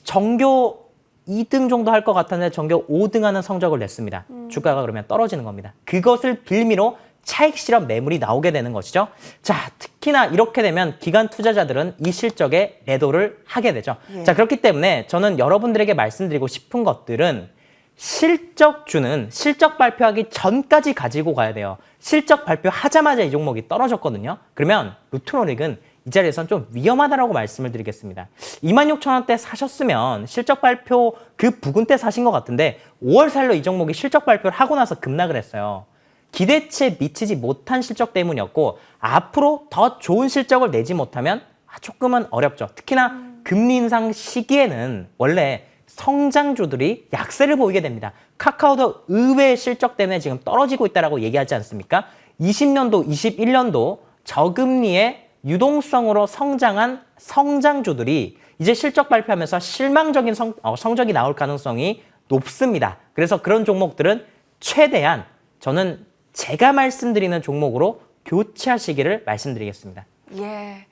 전교 2등 정도 할 것 같았는데 전교 5등 하는 성적을 냈습니다. 주가가 그러면 떨어지는 겁니다. 그것을 빌미로 차익 실현 매물이 나오게 되는 것이죠. 자, 특히나 이렇게 되면 기관 투자자들은 이 실적에 매도를 하게 되죠. 자, 그렇기 때문에 저는 여러분들에게 말씀드리고 싶은 것들은 실적주는 실적 발표하기 전까지 가지고 가야 돼요. 실적 발표하자마자 이 종목이 떨어졌거든요. 그러면 루트로닉은 이 자리에서는 좀 위험하다라고 말씀을 드리겠습니다. 26,000원대 사셨으면 실적 발표 그 부근 때 사신 것 같은데 5월 살로 이 종목이 실적 발표를 하고 나서 급락을 했어요. 기대치에 미치지 못한 실적 때문이었고 앞으로 더 좋은 실적을 내지 못하면 조금은 어렵죠. 특히나 금리 인상 시기에는 원래 성장주들이 약세를 보이게 됩니다. 카카오도 의외의 실적 때문에 지금 떨어지고 있다고 얘기하지 않습니까? 20년도, 21년도 저금리의 유동성으로 성장한 성장주들이 이제 실적 발표하면서 실망적인 성적이 나올 가능성이 높습니다. 그래서 그런 종목들은 최대한 저는 제가 말씀드리는 종목으로 교체하시기를 말씀드리겠습니다. 예.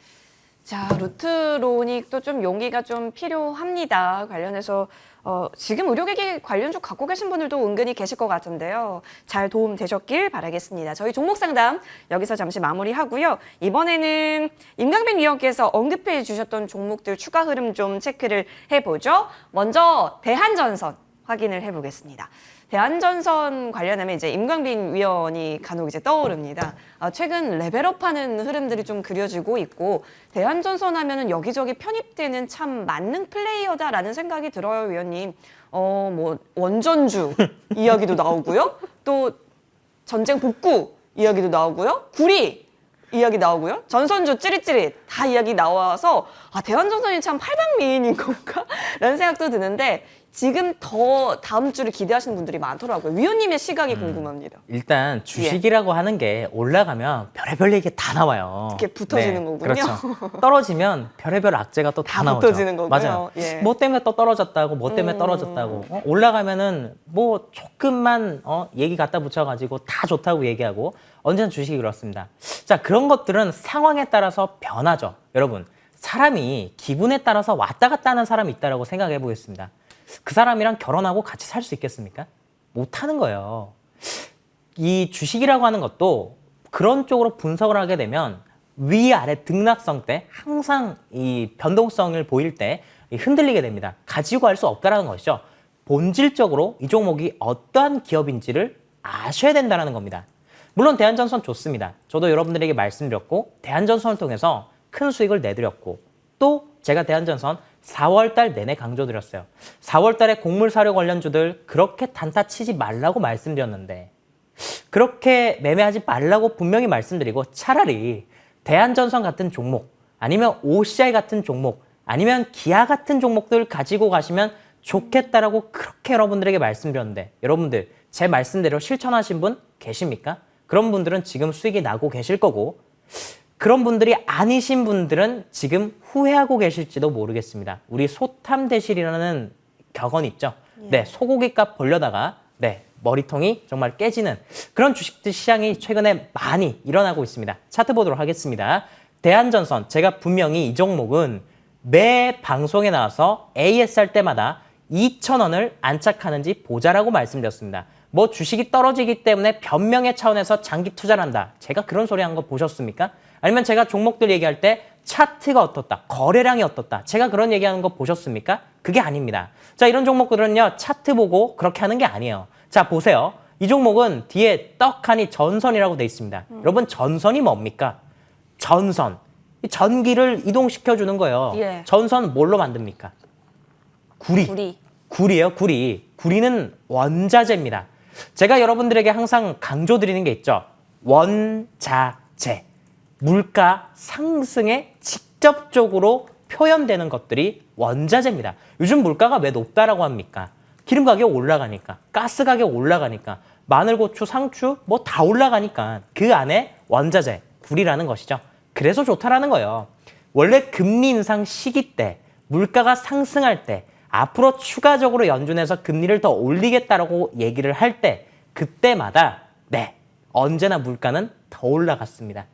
자, 루트로닉도 좀 용기가 좀 필요합니다. 관련해서 지금 의료기기 관련주 갖고 계신 분들도 은근히 계실 것 같은데요. 잘 도움 되셨길 바라겠습니다. 저희 종목 상담 여기서 잠시 마무리하고요. 이번에는 임강빈 위원께서 언급해 주셨던 종목들 추가 흐름 좀 체크를 해보죠. 먼저 대한전선 확인을 해보겠습니다. 대한전선 관련하면 이제 임광빈 위원이 간혹 이제 떠오릅니다. 최근 레벨업하는 흐름들이 좀 그려지고 있고 대한전선 하면은 여기저기 편입되는 참 만능 플레이어다라는 생각이 들어요, 위원님. 뭐 원전주 이야기도 나오고요, 또 전쟁 복구 이야기도 나오고요, 구리 이야기 나오고요, 전선주 찌릿찌릿 다 이야기 나와서 대한전선이 참 팔방미인인 건가? 라는 생각도 드는데 지금 더 다음 주를 기대하시는 분들이 많더라고요. 위원님의 시각이 궁금합니다. 일단 주식이라고 하는 게 올라가면 별의별 얘기 다 나와요. 이렇게 붙어지는 거군요. 그렇죠. 떨어지면 별의별 악재가 또 다 나오죠. 붙어지는 거고요. 맞아요. 예. 뭐 때문에 또 떨어졌다고, 뭐 때문에 떨어졌다고. 올라가면은 뭐 조금만 얘기 갖다 붙여가지고 다 좋다고 얘기하고 언제나 주식이 그렇습니다. 자, 그런 것들은 상황에 따라서 변하죠. 여러분, 사람이 기분에 따라서 왔다 갔다 하는 사람이 있다고 생각해 보겠습니다. 그 사람이랑 결혼하고 같이 살 수 있겠습니까? 못하는 거예요. 이 주식이라고 하는 것도 그런 쪽으로 분석을 하게 되면 위아래 등락성 때 항상 이 변동성을 보일 때 흔들리게 됩니다. 가지고 갈 수 없다는 것이죠. 본질적으로 이 종목이 어떠한 기업인지를 아셔야 된다는 겁니다. 물론 대한전선 좋습니다. 저도 여러분들에게 말씀드렸고 대한전선을 통해서 큰 수익을 내드렸고 또 제가 대한전선 4월 달 내내 강조드렸어요. 4월 달에 곡물사료 관련주들 그렇게 단타 치지 말라고 말씀드렸는데 그렇게 매매하지 말라고 분명히 말씀드리고 차라리 대한전선 같은 종목 아니면 OCI 같은 종목 아니면 기아 같은 종목들 가지고 가시면 좋겠다라고 그렇게 여러분들에게 말씀드렸는데 여러분들 제 말씀대로 실천하신 분 계십니까? 그런 분들은 지금 수익이 나고 계실 거고 그런 분들이 아니신 분들은 지금 후회하고 계실지도 모르겠습니다. 우리 소탐대실이라는 격언 있죠? 네, 소고기값 벌려다가 네, 머리통이 정말 깨지는 그런 주식들 시장이 최근에 많이 일어나고 있습니다. 차트 보도록 하겠습니다. 대한전선, 제가 분명히 이 종목은 매 방송에 나와서 AS 할 때마다 2,000원을 안착하는지 보자라고 말씀드렸습니다. 뭐 주식이 떨어지기 때문에 변명의 차원에서 장기 투자를 한다. 제가 그런 소리 한 거 보셨습니까? 아니면 제가 종목들 얘기할 때 차트가 어떻다, 거래량이 어떻다. 제가 그런 얘기하는 거 보셨습니까? 그게 아닙니다. 자, 이런 종목들은요, 차트 보고 그렇게 하는 게 아니에요. 자, 보세요. 이 종목은 뒤에 떡하니 전선이라고 돼 있습니다. 여러분, 전선이 뭡니까? 전선. 이 전기를 이동시켜주는 거예요. 예. 전선 뭘로 만듭니까? 구리. 구리예요, 구리. 구리는 원자재입니다. 제가 여러분들에게 항상 강조드리는 게 있죠. 원자재. 물가 상승에 직접적으로 표현되는 것들이 원자재입니다. 요즘 물가가 왜 높다라고 합니까? 기름 가격 올라가니까, 가스 가격 올라가니까, 마늘, 고추, 상추 뭐 다 올라가니까 그 안에 원자재, 구리라는 것이죠. 그래서 좋다라는 거예요. 원래 금리 인상 시기 때, 물가가 상승할 때 앞으로 추가적으로 연준에서 금리를 더 올리겠다라고 얘기를 할 때 그때마다 네, 언제나 물가는 더 올라갔습니다.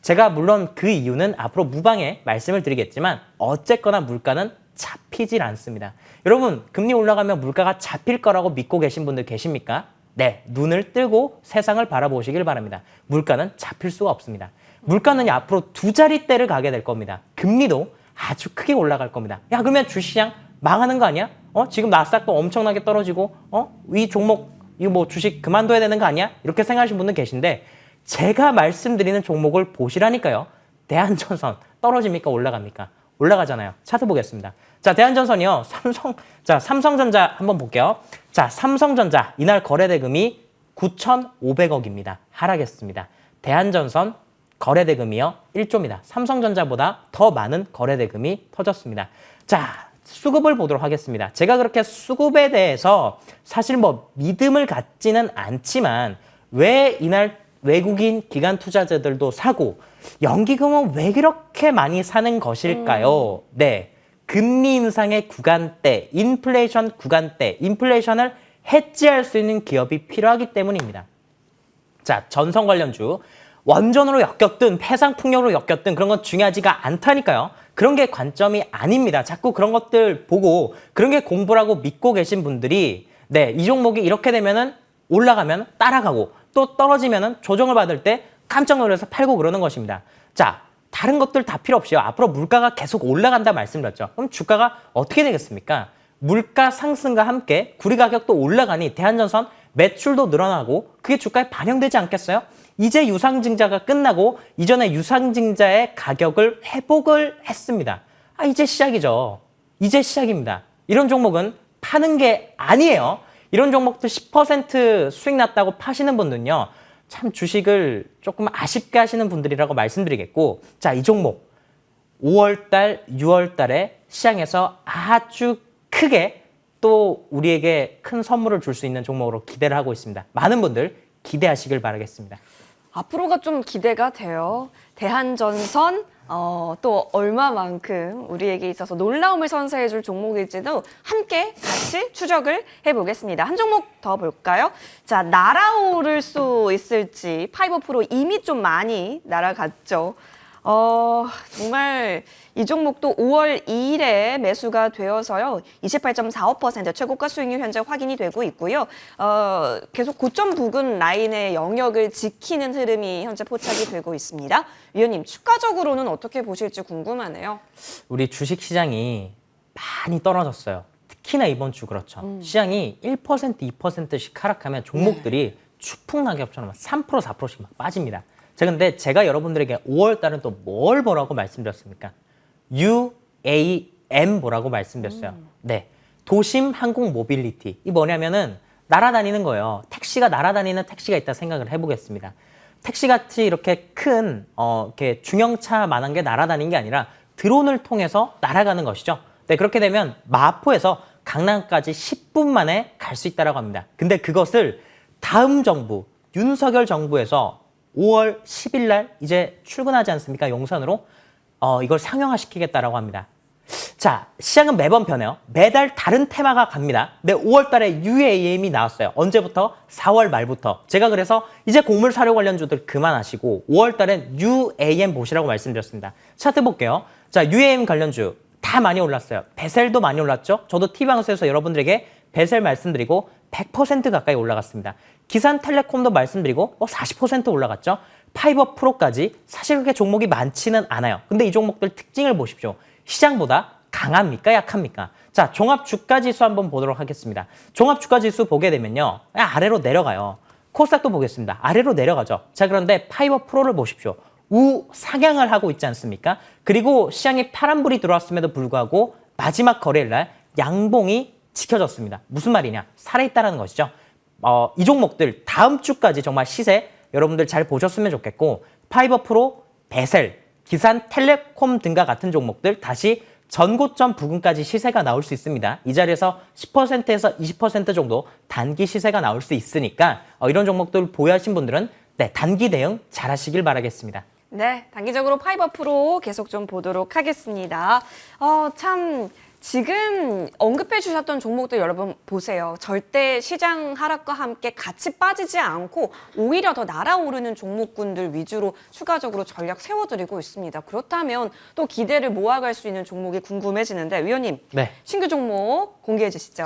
제가 물론 그 이유는 앞으로 무방에 말씀을 드리겠지만 어쨌거나 물가는 잡히질 않습니다. 여러분, 금리 올라가면 물가가 잡힐 거라고 믿고 계신 분들 계십니까? 네, 눈을 뜨고 세상을 바라보시길 바랍니다. 물가는 잡힐 수가 없습니다. 물가는 앞으로 두 자릿대를 가게 될 겁니다. 금리도 아주 크게 올라갈 겁니다. 야, 그러면 주식시장 망하는 거 아니야? 지금 나스닥도 엄청나게 떨어지고 이 종목 이거 뭐 주식 그만둬야 되는 거 아니야? 이렇게 생각하시는 분들 계신데 제가 말씀드리는 종목을 보시라니까요. 대한전선 떨어집니까? 올라갑니까? 올라가잖아요. 차트 보겠습니다. 자, 대한전선이요. 삼성전자 한번 볼게요. 자, 삼성전자 이날 거래대금이 9,500억입니다. 하락했습니다. 대한전선 거래대금이요. 1조입니다. 삼성전자보다 더 많은 거래대금이 터졌습니다. 자, 수급을 보도록 하겠습니다. 제가 그렇게 수급에 대해서 사실 뭐 믿음을 갖지는 않지만 왜 이날 외국인 기관 투자자들도 사고 연기금은 왜 그렇게 많이 사는 것일까요? 네, 금리 인상의 구간대, 인플레이션 구간대, 인플레이션을 해지할 수 있는 기업이 필요하기 때문입니다. 자, 전선 관련주 원전으로 엮였든 폐상풍력으로 엮였든 그런 건 중요하지가 않다니까요. 그런 게 관점이 아닙니다. 자꾸 그런 것들 보고 그런 게 공부라고 믿고 계신 분들이 네, 이 종목이 이렇게 되면은 올라가면 따라가고 또 떨어지면은 조정을 받을 때 깜짝 놀라서 팔고 그러는 것입니다. 자, 다른 것들 다 필요 없이요. 앞으로 물가가 계속 올라간다 말씀드렸죠. 그럼 주가가 어떻게 되겠습니까? 물가 상승과 함께 구리 가격도 올라가니 대한전선 매출도 늘어나고 그게 주가에 반영되지 않겠어요? 이제 유상증자가 끝나고 이전에 유상증자의 가격을 회복을 했습니다. 이제 시작이죠. 이제 시작입니다. 이런 종목은 파는 게 아니에요. 이런 종목들 10% 수익 났다고 파시는 분들은요. 참 주식을 조금 아쉽게 하시는 분들이라고 말씀드리겠고 자, 이 종목 5월달, 6월달에 시장에서 아주 크게 또 우리에게 큰 선물을 줄 수 있는 종목으로 기대를 하고 있습니다. 많은 분들 기대하시길 바라겠습니다. 앞으로가 좀 기대가 돼요. 대한전선 또 얼마만큼 우리에게 있어서 놀라움을 선사해줄 종목일지도 함께 같이 추적을 해보겠습니다. 한 종목 더 볼까요? 자, 날아오를 수 있을지 5% 이미 좀 많이 날아갔죠. 정말 이 종목도 5월 2일에 매수가 되어서요. 28.45% 최고가 수익률 현재 확인이 되고 있고요. 계속 고점 부근 라인의 영역을 지키는 흐름이 현재 포착이 되고 있습니다. 위원님, 추가적으로는 어떻게 보실지 궁금하네요. 우리 주식시장이 많이 떨어졌어요. 특히나 이번 주 그렇죠. 시장이 1%, 2%씩 하락하면 종목들이 추풍낙엽처럼 3%, 4%씩 막 빠집니다. 근데 제가 여러분들에게 5월 달은 또 뭘 보라고 말씀드렸습니까? UAM 보라고 말씀드렸어요. 네. 도심 항공 모빌리티. 이 뭐냐면은 날아다니는 거예요. 택시가 날아다니는 택시가 있다 생각을 해보겠습니다. 택시같이 이렇게 큰 이렇게 중형차만한 게 날아다니는 게 아니라 드론을 통해서 날아가는 것이죠. 네, 그렇게 되면 마포에서 강남까지 10분 만에 갈 수 있다고 합니다. 근데 그것을 다음 정부, 윤석열 정부에서 5월 10일 날 이제 출근하지 않습니까? 용산으로 이걸 상용화시키겠다라고 합니다. 자, 시장은 매번 변해요. 매달 다른 테마가 갑니다. 근데 5월 달에 UAM이 나왔어요. 언제부터? 4월 말부터. 제가 그래서 이제 곡물 사료 관련주들 그만하시고 5월 달엔 UAM 보시라고 말씀드렸습니다. 차트 볼게요. 자, UAM 관련주 다 많이 올랐어요. 베셀도 많이 올랐죠? 저도 TV방송에서 여러분들에게 베셀 말씀드리고 100% 가까이 올라갔습니다. 기산텔레콤도 말씀드리고 40% 올라갔죠? 파이버 프로까지 사실 그렇게 종목이 많지는 않아요. 근데 이 종목들 특징을 보십시오. 시장보다 강합니까? 약합니까? 자, 종합주가지수 한번 보도록 하겠습니다. 종합주가지수 보게 되면요. 아래로 내려가요. 코스닥도 보겠습니다. 아래로 내려가죠. 자, 그런데 파이버 프로를 보십시오. 우상향을 하고 있지 않습니까? 그리고 시장에 파란불이 들어왔음에도 불구하고 마지막 거래일 날 양봉이 지켜졌습니다. 무슨 말이냐? 살아있다는 것이죠. 이 종목들 다음 주까지 정말 시세 여러분들 잘 보셨으면 좋겠고 파이버 프로, 베셀, 기산텔레콤 등과 같은 종목들 다시 전고점 부근까지 시세가 나올 수 있습니다. 이 자리에서 10%에서 20% 정도 단기 시세가 나올 수 있으니까 이런 종목들 보유하신 분들은 네, 단기 대응 잘 하시길 바라겠습니다. 네, 단기적으로 파이버 프로 계속 좀 보도록 하겠습니다. 참 지금 언급해 주셨던 종목들 여러분 보세요. 절대 시장 하락과 함께 같이 빠지지 않고 오히려 더 날아오르는 종목군들 위주로 추가적으로 전략 세워드리고 있습니다. 그렇다면 또 기대를 모아갈 수 있는 종목이 궁금해지는데 위원님, 네. 신규 종목 공개해 주시죠.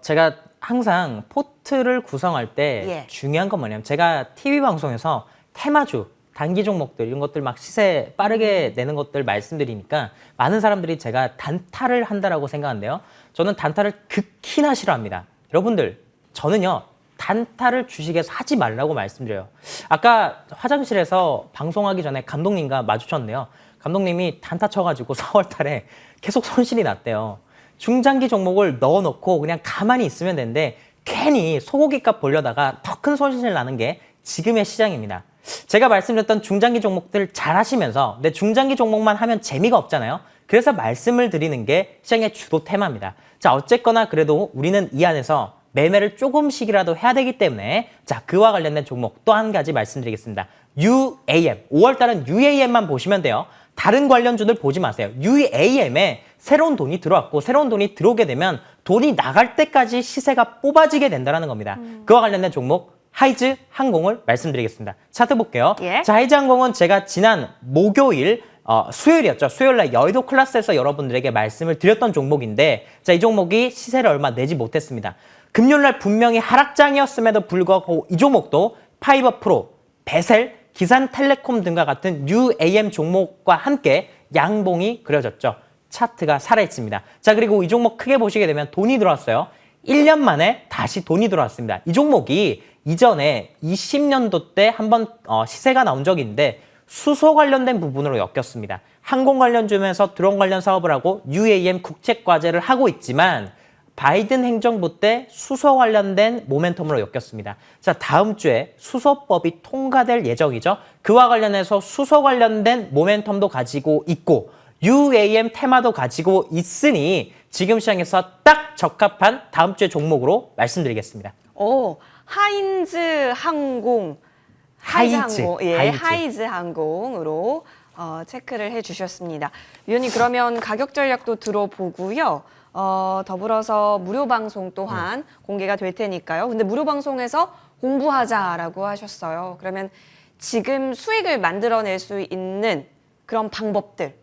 제가 항상 포트를 구성할 때 예. 중요한 건 뭐냐면 제가 TV 방송에서 테마주, 단기 종목들 이런 것들 막 시세 빠르게 내는 것들 말씀드리니까 많은 사람들이 제가 단타를 한다라고 생각하는데요. 저는 단타를 극히나 싫어합니다. 여러분들, 저는요. 단타를 주식에서 하지 말라고 말씀드려요. 아까 화장실에서 방송하기 전에 감독님과 마주쳤는데요. 감독님이 단타 쳐가지고 4월 달에 계속 손실이 났대요. 중장기 종목을 넣어놓고 그냥 가만히 있으면 되는데 괜히 소고기 값 벌려다가 더 큰 손실 나는 게 지금의 시장입니다. 제가 말씀드렸던 중장기 종목들 잘 하시면서 근데 중장기 종목만 하면 재미가 없잖아요. 그래서 말씀을 드리는 게 시장의 주도 테마입니다. 자, 어쨌거나 그래도 우리는 이 안에서 매매를 조금씩이라도 해야 되기 때문에 자, 그와 관련된 종목 또 한 가지 말씀드리겠습니다. UAM, 5월달은 UAM만 보시면 돼요. 다른 관련주들 보지 마세요. UAM에 새로운 돈이 들어왔고 새로운 돈이 들어오게 되면 돈이 나갈 때까지 시세가 뽑아지게 된다는 겁니다. 그와 관련된 종목 하이즈 항공을 말씀드리겠습니다. 차트 볼게요. 예. 자, 하이즈 항공은 제가 지난 목요일 수요일이었죠. 수요일날 여의도 클래스에서 여러분들에게 말씀을 드렸던 종목인데 자, 이 종목이 시세를 얼마 내지 못했습니다. 금요일날 분명히 하락장이었음에도 불구하고 이 종목도 파이버 프로, 베셀, 기산텔레콤 등과 같은 UAM 종목과 함께 양봉이 그려졌죠. 차트가 살아있습니다. 자, 그리고 이 종목 크게 보시게 되면 돈이 들어왔어요. 1년 만에 다시 돈이 들어왔습니다. 이 종목이 이전에 20년도 때 한번 시세가 나온 적이 있는데 수소 관련된 부분으로 엮였습니다. 항공 관련주면서 드론 관련 사업을 하고 UAM 국책과제를 하고 있지만 바이든 행정부 때 수소 관련된 모멘텀으로 엮였습니다. 자, 다음 주에 수소법이 통과될 예정이죠. 그와 관련해서 수소 관련된 모멘텀도 가지고 있고 UAM 테마도 가지고 있으니 지금 시장에서 딱 적합한 다음 주의 종목으로 말씀드리겠습니다. 하인즈 항공. 하이즈. 예, 하이즈 항공으로 체크를 해주셨습니다. 위원님, 그러면 가격 전략도 들어보고요. 더불어서 무료 방송 또한 공개가 될 테니까요. 근데 무료 방송에서 공부하자라고 하셨어요. 그러면 지금 수익을 만들어낼 수 있는 그런 방법들,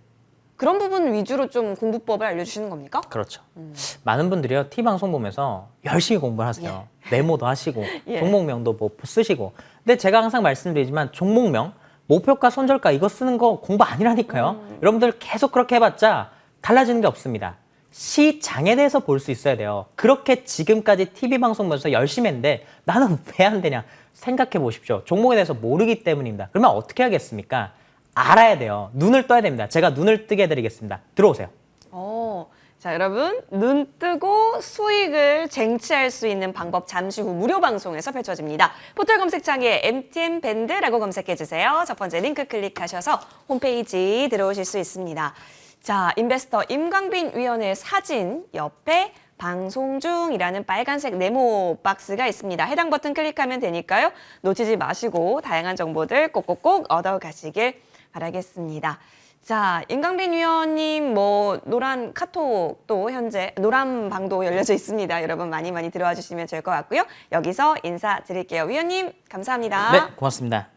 그런 부분 위주로 좀 공부법을 알려주시는 겁니까? 그렇죠. 많은 분들이요, T방송 보면서 열심히 공부를 하세요. 메모도 하시고, 예. 종목명도 뭐 쓰시고. 근데 제가 항상 말씀드리지만 종목명, 목표가, 손절가 이거 쓰는 거 공부 아니라니까요. 여러분들 계속 그렇게 해봤자 달라지는 게 없습니다. 시장에 대해서 볼 수 있어야 돼요. 그렇게 지금까지 TV 방송 보면서 열심히 했는데 나는 왜 안 되냐 생각해 보십시오. 종목에 대해서 모르기 때문입니다. 그러면 어떻게 하겠습니까? 알아야 돼요. 눈을 떠야 됩니다. 제가 눈을 뜨게 해드리겠습니다. 들어오세요. 자, 여러분, 눈 뜨고 수익을 쟁취할 수 있는 방법 잠시 후 무료 방송에서 펼쳐집니다. 포털 검색창에 MTN 밴드라고 검색해주세요. 첫 번째 링크 클릭하셔서 홈페이지 들어오실 수 있습니다. 자, 인베스터 임광빈 위원의 사진 옆에 방송 중이라는 빨간색 네모 박스가 있습니다. 해당 버튼 클릭하면 되니까요. 놓치지 마시고 다양한 정보들 꼭꼭꼭 얻어가시길 바라겠습니다. 자, 임광빈 위원님 노란 카톡도 현재 노란 방도 열려져 있습니다. 여러분 많이 들어와 주시면 좋을 것 같고요. 여기서 인사드릴게요. 위원님 감사합니다. 네, 고맙습니다.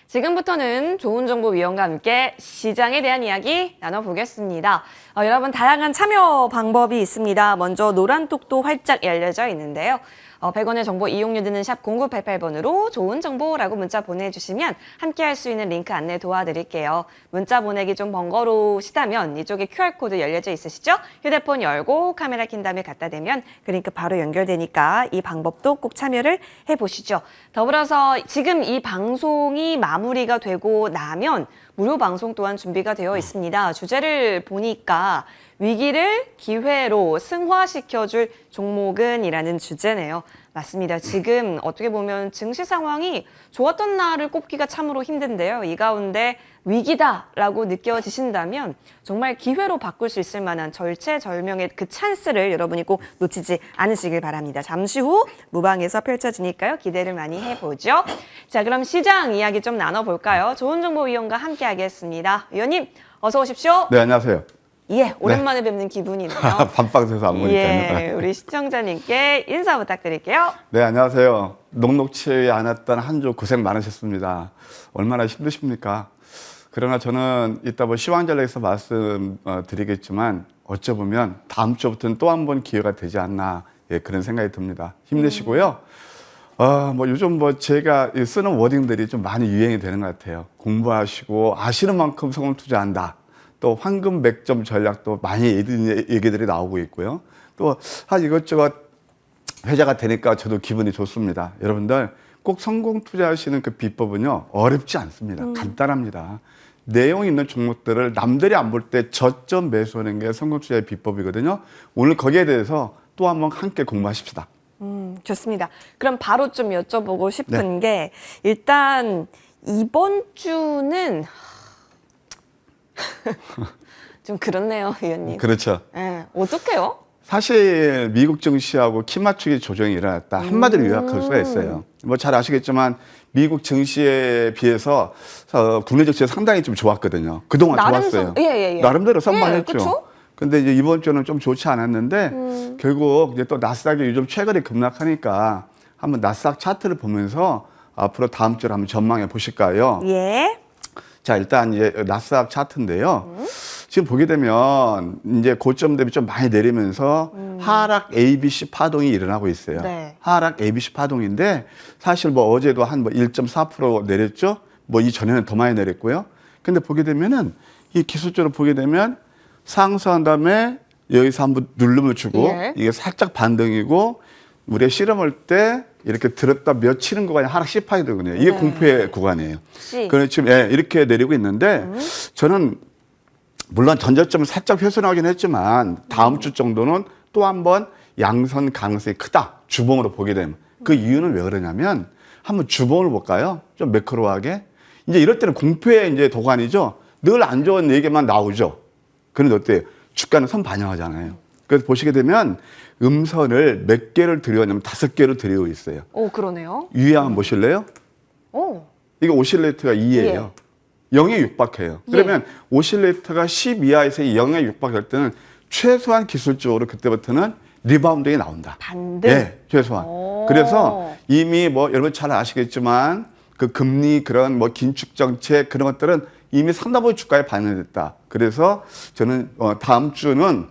지금부터는 좋은 정보 위원과 함께 시장에 대한 이야기 나눠보겠습니다. 여러분 다양한 참여 방법이 있습니다. 먼저 노란 톡도 활짝 열려져 있는데요. 100원의 정보 이용료 드는 샵 0988번으로 좋은 정보라고 문자 보내주시면 함께 할 수 있는 링크 안내 도와드릴게요. 문자 보내기 좀 번거로우시다면 이쪽에 QR코드 열려져 있으시죠? 휴대폰 열고 카메라 킨 다음에 갖다 대면 그 링크 바로 연결되니까 이 방법도 꼭 참여를 해보시죠. 더불어서 지금 이 방송이 마무리가 되고 나면 무료 방송 또한 준비가 되어 있습니다. 주제를 보니까 위기를 기회로 승화시켜줄 종목은 이라는 주제네요. 맞습니다. 지금 어떻게 보면 증시 상황이 좋았던 날을 꼽기가 참으로 힘든데요. 이 가운데 위기다라고 느껴지신다면 정말 기회로 바꿀 수 있을 만한 절체절명의 그 찬스를 여러분이 꼭 놓치지 않으시길 바랍니다. 잠시 후 무방에서 펼쳐지니까요. 기대를 많이 해보죠. 자, 그럼 시장 이야기 좀 나눠볼까요? 좋은 정보 위원과 함께 하겠습니다. 위원님, 어서 오십시오. 네, 안녕하세요. 예, 오랜만에 뵙는 기분이네요. 밤방에서 안 보니까요. 예, 우리 시청자님께 인사 부탁드릴게요. 네, 안녕하세요. 녹록치 않았던 한 주 고생 많으셨습니다. 얼마나 힘드십니까? 그러나 저는 이따 시황전략에서 말씀드리겠지만 어쩌보면 다음 주부터는 또 한 번 기회가 되지 않나 그런 생각이 듭니다. 힘내시고요. 요즘 제가 쓰는 워딩들이 좀 많이 유행이 되는 것 같아요. 공부하시고 아시는 만큼 성공 투자한다. 또 황금 100점 전략도 많이 얘기들이 나오고 있고요. 또 이것저것 회자가 되니까 저도 기분이 좋습니다. 여러분들 꼭 성공 투자하시는 그 비법은요, 어렵지 않습니다. 간단합니다. 내용 있는 종목들을 남들이 안 볼 때 저점 매수하는 게 성공 투자의 비법이거든요. 오늘 거기에 대해서 또 한번 함께 공부하십시다. 좋습니다. 그럼 바로 좀 여쭤보고 싶은 게 일단 이번 주는 좀 그렇네요, 위원님. 그렇죠. 예, 어떡해요? 사실 미국 증시하고 키 맞추기 조정이 일어났다. 한마디로 요약할 수가 있어요. 잘 아시겠지만 미국 증시에 비해서 국내 증시가 상당히 좀 좋았거든요. 그동안 좋았어요. 예. 나름대로 선방했죠. 그쵸? 근데 이제 이번 주는 좀 좋지 않았는데 결국 이제 또 나스닥이 요즘 최근에 급락하니까 한번 나스닥 차트를 보면서 앞으로 다음 주를 한번 전망해 보실까요? 예. 자, 일단 이제 나스닥 차트인데요. 지금 보게 되면 이제 고점 대비 좀 많이 내리면서 하락 ABC 파동이 일어나고 있어요. 네. 하락 ABC 파동인데 사실 뭐 어제도 한 뭐 1.4% 내렸죠. 뭐 이전에는 더 많이 내렸고요. 근데 보게 되면은 이 기술적으로 보게 되면 상승한 다음에 여기서 한번 누름을 주고 예. 이게 살짝 반등이고 우리가 실험할 때 이렇게 들었다 며칠은 구간이 하락 C파이 되거든요. 이게 네. 공포의 구간이에요. C. 그래서 지금 이렇게 내리고 있는데 저는 물론 전저점을 살짝 훼손하긴 했지만 다음 주 정도는 또 한번 양선 가능성이 크다. 주봉으로 보게 되면. 그 이유는 왜 그러냐면 한번 주봉을 볼까요? 좀 매크로하게. 이제 이럴 때는 공포의 이제 도가니죠. 늘 안 좋은 얘기만 나오죠. 그런데 어때요? 주가는 선 반영하잖아요. 그래서 보시게 되면 음선을 몇 개를 드리냐면 5개를 드리고 있어요. 오, 그러네요. 위에 한번 보실래요? 오. 이거 오실레이터가 2예요. 0에 육박해요. 그러면 오실레이터가 10 이하에서 0에 육박할 때는 최소한 기술적으로 그때부터는 리바운딩이 나온다. 반등. 네, 최소한. 오. 그래서 이미 뭐 여러분 잘 아시겠지만 그 금리 그런 뭐 긴축 정책 그런 것들은 이미 상당부분 주가에 반영됐다. 그래서 저는 다음 주는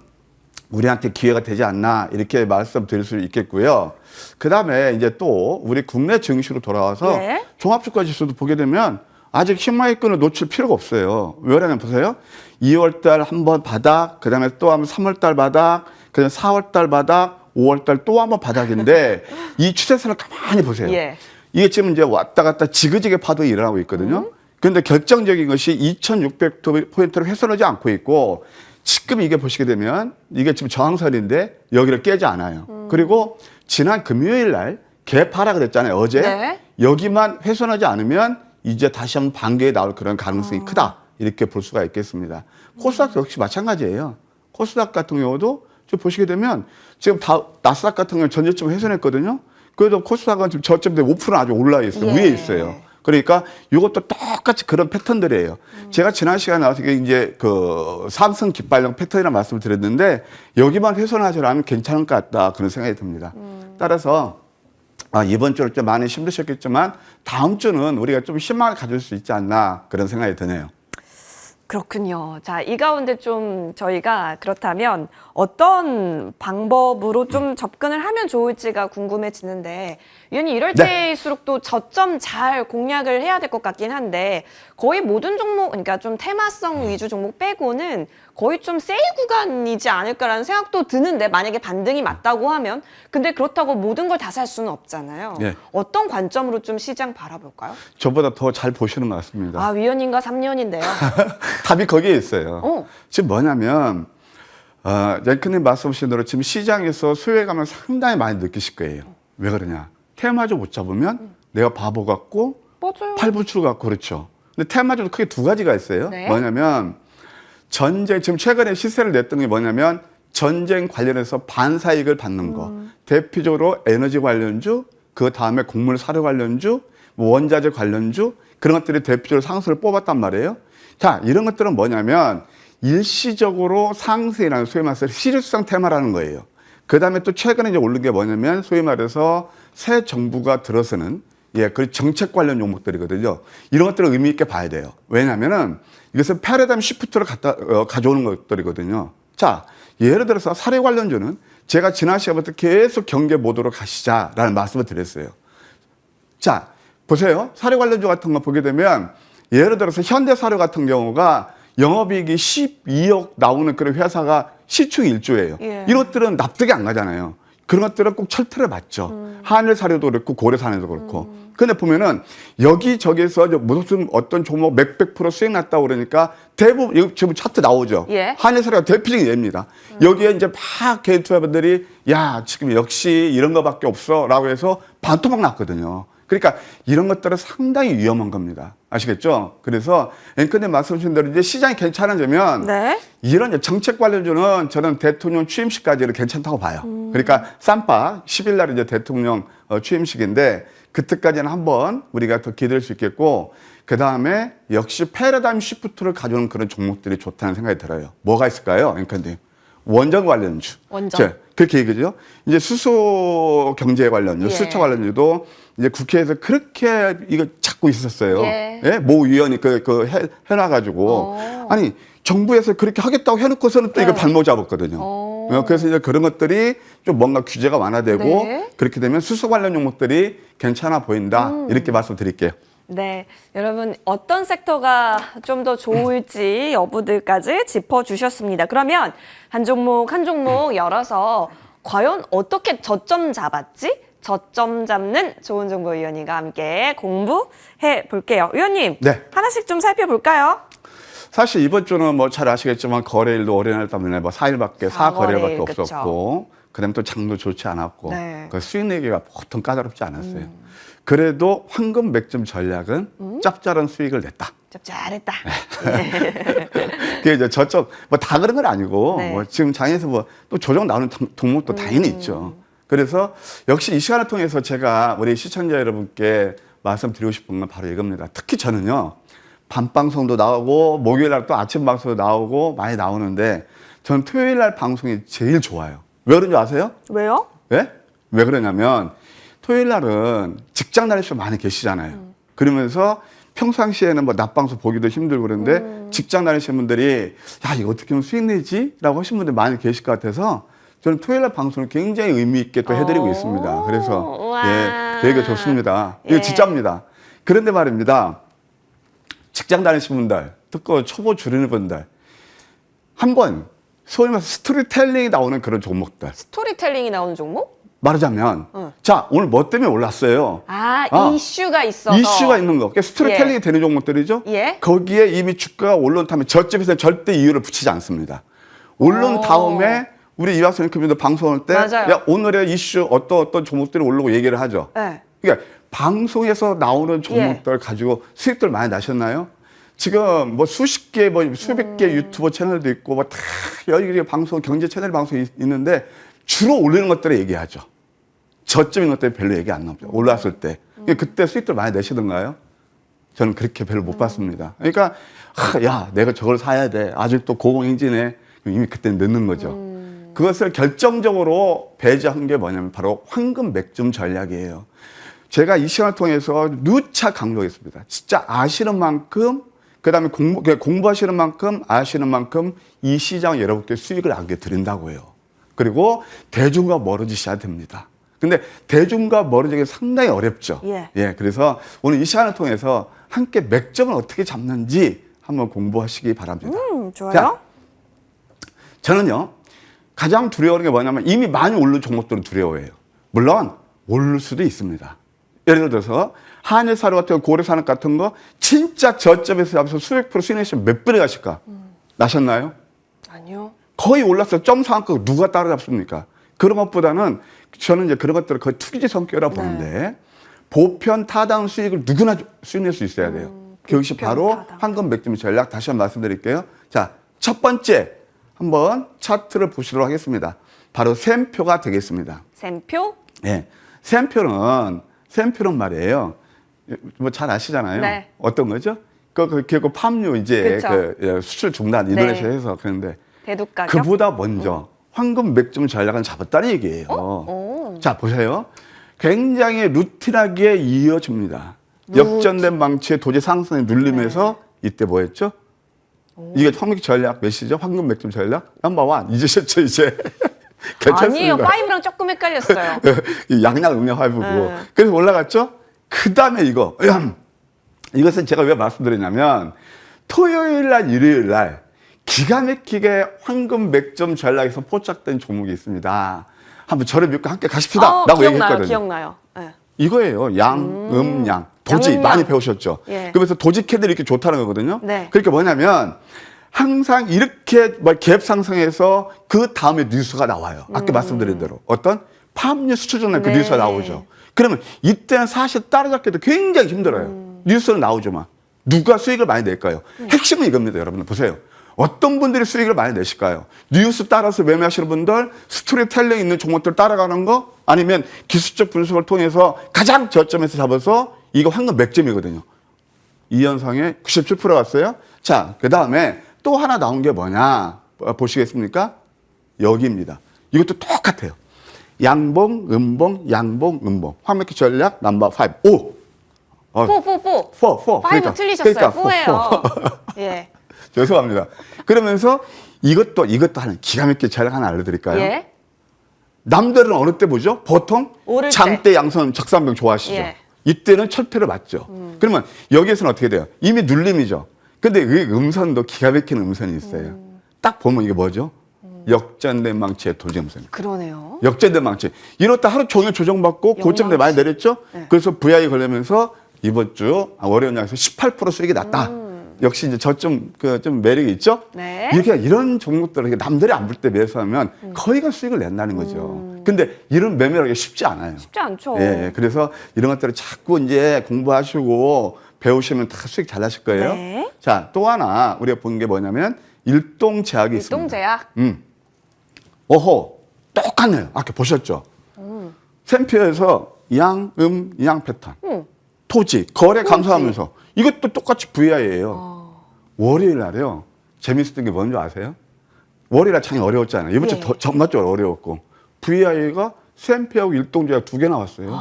우리한테 기회가 되지 않나 이렇게 말씀드릴 수 있겠고요. 그 다음에 이제 또 우리 국내 증시로 돌아와서 네. 종합주가 지수도 보게 되면 아직 희망의끈을 놓칠 필요가 없어요. 왜냐면 보세요. 2월달 한번 바닥, 그 다음에 또 한번 3월달 바닥, 그 다음에 4월달 바닥, 5월달 또 한번 바닥인데 이 추세선을 가만히 보세요. 예. 이게 지금 이제 왔다 갔다 지그지그 파동이 일어나고 있거든요. 그런데 결정적인 것이 2,600포인트를 훼손하지 않고 있고 지금 이게 보시게 되면 이게 지금 저항선인데 여기를 깨지 않아요. 그리고 지난 금요일 날 개파라 그랬잖아요. 어제. 네. 여기만 훼손하지 않으면 이제 다시 한번 반개에 나올 그런 가능성이 크다. 이렇게 볼 수가 있겠습니다. 코스닥 역시 마찬가지예요. 코스닥 같은 경우도 좀 보시게 되면 지금 나스닥 같은 경우는 전저점 훼손했거든요. 그래도 코스닥은 지금 저점 대 5% 아주 올라 있어요. 예. 위에 있어요. 그러니까 이것도 똑같이 그런 패턴들이에요. 제가 지난 시간에 나와서 이제 그 삼성 깃발령 패턴이라는 말씀을 드렸는데 여기만 훼손하지 않으면 괜찮을 것 같다. 그런 생각이 듭니다. 따라서 이번 주는 좀 많이 힘드셨겠지만 다음 주는 우리가 좀 희망을 가질 수 있지 않나 그런 생각이 드네요. 그렇군요. 자, 이 가운데 좀 저희가 그렇다면 어떤 방법으로 좀 접근을 하면 좋을지가 궁금해지는데 위원님 이럴 때일수록 또 저점 잘 공략을 해야 될 것 같긴 한데 거의 모든 종목, 그러니까 좀 테마성 위주 종목 빼고는 거의 좀 세일 구간이지 않을까라는 생각도 드는데 만약에 반등이 맞다고 하면 근데 그렇다고 모든 걸 다 살 수는 없잖아요. 네. 어떤 관점으로 좀 시장 바라볼까요? 저보다 더 잘 보시는 것 같습니다. 아, 위원님과 3년인데요. 답이 거기에 있어요. 어. 지금 뭐냐면 랭크님 말씀하신 대로 지금 시장에서 수혜감을 상당히 많이 느끼실 거예요. 왜 그러냐? 테마주 못 잡으면 내가 바보 같고 맞아요. 팔부추 같고 그렇죠. 근데 테마주도 크게 두 가지가 있어요. 네. 뭐냐면 전쟁 지금 최근에 시세를 냈던 게 뭐냐면 전쟁 관련해서 반사이익을 받는 거. 대표적으로 에너지 관련주, 그 다음에 곡물 사료 관련주, 뭐 원자재 관련주 그런 것들이 대표적으로 상승을 뽑았단 말이에요. 자, 이런 것들은 뭐냐면 일시적으로 상승이라는 소위 말해서 시류성 테마라는 거예요. 그 다음에 또 최근에 이제 오른 게 뭐냐면 소위 말해서 새 정부가 들어서는 그 정책 관련 종목들이거든요. 이런 것들을 의미 있게 봐야 돼요. 왜냐면은 이것은 패러다임 시프트를 가져오는 것들이거든요. 자, 예를 들어서 사료 관련주는 제가 지난 시간부터 계속 경계 모드로 가시자라는 말씀을 드렸어요. 자, 보세요. 사료 관련주 같은 거 보게 되면 예를 들어서 현대사료 같은 경우가 영업이익이 12억 나오는 그런 회사가 시총 1조예요. 예. 이런 것들은 납득이 안 가잖아요. 그런 것들은 꼭 철퇴를 받죠. 하늘사료도 그렇고 고래사료도 그렇고. 근데 보면은 여기저기서 무슨 어떤 종목 몇백 프로 수익 났다고 그러니까 대부분 여기 지금 차트 나오죠. 예. 하늘사료가 대표적인 예입니다. 여기에 이제 막 개인 투자자분들이 야 지금 역시 이런 거밖에 없어 라고 해서 반토막 났거든요. 그러니까 이런 것들은 상당히 위험한 겁니다. 아시겠죠? 그래서 앵커님 말씀하신 대로 이제 시장이 괜찮아지면 네. 이런 정책 관련주는 저는 대통령 취임식까지는 괜찮다고 봐요. 그러니까 쌈박 10일 날 이제 대통령 취임식인데 그때까지는 한번 우리가 더 기대할 수 있겠고 그 다음에 역시 패러다임 시프트를 가져오는 그런 종목들이 좋다는 생각이 들어요. 뭐가 있을까요, 앵커님? 원전 관련주. 원전. 자, 그렇게 얘기죠. 이제 수소 경제 관련주, 예. 수처 관련주도 이제 국회에서 그렇게 이거 찾고 있었어요. 예. 예? 모 위원이 해놔가지고. 아니, 정부에서 그렇게 하겠다고 해놓고서는 또 이걸 발목 잡았거든요. 그래서 이제 그런 것들이 좀 뭔가 규제가 완화되고 네. 그렇게 되면 수소 관련 종목들이 괜찮아 보인다. 이렇게 말씀드릴게요. 네, 여러분 어떤 섹터가 좀 더 좋을지 여부들까지 짚어주셨습니다. 그러면 한 종목 한 종목 열어서 과연 어떻게 저점 잡았지? 저점 잡는 좋은 정보 위원님과 함께 공부해 볼게요. 위원님, 네. 하나씩 좀 살펴볼까요? 사실 이번 주는 뭐 잘 아시겠지만 거래일도 어린이날 때문에 뭐 4일밖에 사거래일, 4거래일밖에 없었고 그다음에 또 장도 좋지 않았고 네. 그 수익 내기가 보통 까다롭지 않았어요. 그래도 황금 맥점 전략은 짭짤한 수익을 냈다. 잘했다. 그게 이제 저쪽 뭐 다 그런 건 아니고 네. 뭐 지금 장에서 뭐 또 조정 나오는 종목도 당연히 있죠. 그래서 역시 이 시간을 통해서 제가 우리 시청자 여러분께 말씀드리고 싶은 건 바로 이겁니다. 특히 저는요. 밤 방송도 나오고 목요일 날 또 아침 방송도 나오고 많이 나오는데 전 토요일 날 방송이 제일 좋아요. 왜 그런지 아세요? 왜요? 왜? 왜 그러냐면 토요일 날은 직장 다니시는 분 많이 계시잖아요. 그러면서 평상시에는 뭐 낮방송 보기도 힘들고 그런데 직장 다니시는 분들이 야, 이거 어떻게 하면 수익 내지? 라고 하시는 분들이 많이 계실 것 같아서 저는 토요일 날 방송을 굉장히 의미 있게 또 해드리고 있습니다. 그래서 우와. 예, 되게 좋습니다. 이거 예. 진짜입니다. 그런데 말입니다. 직장 다니시는 분들, 특히 초보 줄이는 분들 한번 소위 말해서 스토리텔링이 나오는 그런 종목들 스토리텔링이 나오는 종목? 말하자면 자 오늘 뭐 때문에 올랐어요. 이슈가 있어서. 이슈가 있는 거. 그러니까 스토리텔링이 예. 되는 종목들이죠. 예. 거기에 이미 주가가 올라타면 저점에서 절대 이유를 붙이지 않습니다. 오른 다음에 우리 이학선 교수님도 방송할 때 맞아요. 야, 오늘의 이슈 어떤 종목들이 오르고 얘기를 하죠. 네. 그러니까 방송에서 나오는 종목들 가지고 수익들 많이 나셨나요? 지금 뭐 수십 개, 뭐 수백 개 유튜버 채널도 있고 뭐다 여기 방송 경제 채널 방송이 있는데 주로 올리는 것들을 얘기하죠. 저점인 것들이 별로 얘기 안 나옵니다. 올랐을 때. 그때 수익들 많이 내시던가요? 저는 그렇게 별로 못 봤습니다. 그러니까 야 내가 저걸 사야 돼. 아직도 고공행진에 이미 그때는 늦는 거죠. 그것을 결정적으로 배제한 게 뭐냐면 바로 황금 맥점 전략이에요. 제가 이 시간을 통해서 누차 강조했습니다. 진짜 아시는 만큼 그다음에 공부하시는 만큼 아시는 만큼 이 시장 여러분께 수익을 안게 드린다고요. 그리고 대중과 멀어지셔야 됩니다. 근데 대중과 멀어지기 상당히 어렵죠. 예. 그래서 오늘 이 시간을 통해서 함께 맥점을 어떻게 잡는지 한번 공부하시기 바랍니다. 좋아요. 자, 저는요 가장 두려워하는 게 뭐냐면 이미 많이 오른 종목들은 두려워해요. 물론 오를 수도 있습니다. 예를 들어서 한일사료 같은 거, 고려산업 같은 거 진짜 저점에서 잡아서 수백 프로 수익 내시면 몇 분에 가실까? 나셨나요? 아니요. 거의 올랐어요. 점 상한가 누가 따라잡습니까? 그런 것보다는 저는 이제 그런 것들을 거의 투기지 성격이라고 보는데 보편 타당 수익을 누구나 수익 낼 수 있어야 돼요. 그것이 바로 타당. 황금 맥점 전략 다시 한번 말씀드릴게요. 자, 첫 번째 한번 차트를 보시도록 하겠습니다. 바로 샘표가 되겠습니다. 샘표? 네. 샘표는 말이에요. 뭐 잘 아시잖아요. 네. 어떤 거죠? 그 팜유 이제 그쵸. 수출 중단 네. 인도네시아에서 그런데 대둑 가격? 그보다 먼저 황금 맥점 전략은 잡았다는 얘기예요. 자, 보세요. 굉장히 루틴하게 이어집니다. 역전된 망치의 도제 상승에 눌리면서 이때 뭐 했죠? 이게 황금 전략 몇이죠? 황금 맥점 전략? 넘버원. 잊으셨죠, 이제? 아니에요. 5랑 조금 헷갈렸어요. 양양 음양 화이브고. 그래서 올라갔죠? 그 다음에 이것은 제가 왜 말씀드리냐면 토요일 날, 일요일 날 기가 막히게 황금 맥점 전략에서 포착된 종목이 있습니다. 한번 저를 믿고 함께 가십시다. 라고 얘기했거든요. 기억나요. 네. 이거예요. 양. 도지 양음양. 많이 배우셨죠? 예. 그러면서 도지 캔들이 이렇게 좋다는 거거든요. 네. 그러니까 뭐냐면 항상 이렇게 갭 상승해서 그 다음에 뉴스가 나와요. 아까 말씀드린 대로. 어떤 팜유 수출 전략 그 네. 뉴스가 나오죠. 그러면 이때는 사실 따라잡기도 굉장히 힘들어요. 뉴스는 나오지만 누가 수익을 많이 낼까요? 핵심은 이겁니다. 여러분들 보세요. 어떤 분들이 수익을 많이 내실까요? 뉴스 따라서 매매하시는 분들, 스토리텔링 있는 종목들 따라가는 거, 아니면 기술적 분석을 통해서 가장 저점에서 잡아서 이거 황금 맥점이거든요. 이 현상에 97% 왔어요. 자, 그 다음에 또 하나 나온 게 뭐냐 보시겠습니까? 여기입니다. 이것도 똑같아요. 양봉, 음봉, 양봉, 음봉. 화면기 전략 넘버 5. 5. 4. 5 틀리셨어요. 그러니까 4예요. 예. 죄송합니다. 그러면서 이것도 하나 기가 막히게 전략 하나 알려드릴까요? 예. 남들은 어느 때 보죠? 보통 오를 잠대 양손 적산병 좋아하시죠? 예. 이때는 철퇴를 맞죠. 그러면 여기에서는 어떻게 돼요? 이미 눌림이죠. 근데 그 음선도 기가 막히는 음선이 있어요. 딱 보면 이게 뭐죠? 역전된 망치의 도제음선. 그러네요. 역전된 망치. 이렇다 하루 종일 조정받고 고점대 많이 내렸죠? 네. 그래서 VI 걸리면서 이번 주 월요일 양에서 18% 수익이 났다. 역시 이제 좀 매력이 있죠? 네. 이런 종목들을 남들이 안 볼 때 매수하면 거의가 수익을 낸다는 거죠. 근데 이런 매매하기 쉽지 않아요. 쉽지 않죠. 예, 그래서 이런 것들을 자꾸 이제 공부하시고 배우시면 다 수익 잘 나실 거예요. 네. 자, 또 하나 우리가 본 게 뭐냐면 일동제약이 있습니다. 일동제약. 오호, 똑같네요. 아까 보셨죠? 샘표에서 양 패턴. 토지, 거래 감소하면서 이것도 똑같이 VI예요. 월요일 날에요. 재밌었던 게 뭔지 아세요? 월요일 날 창이 어려웠잖아요. 이번 주 전반적으로 어려웠고 VI가 샘표하고 일동제약 2개 나왔어요.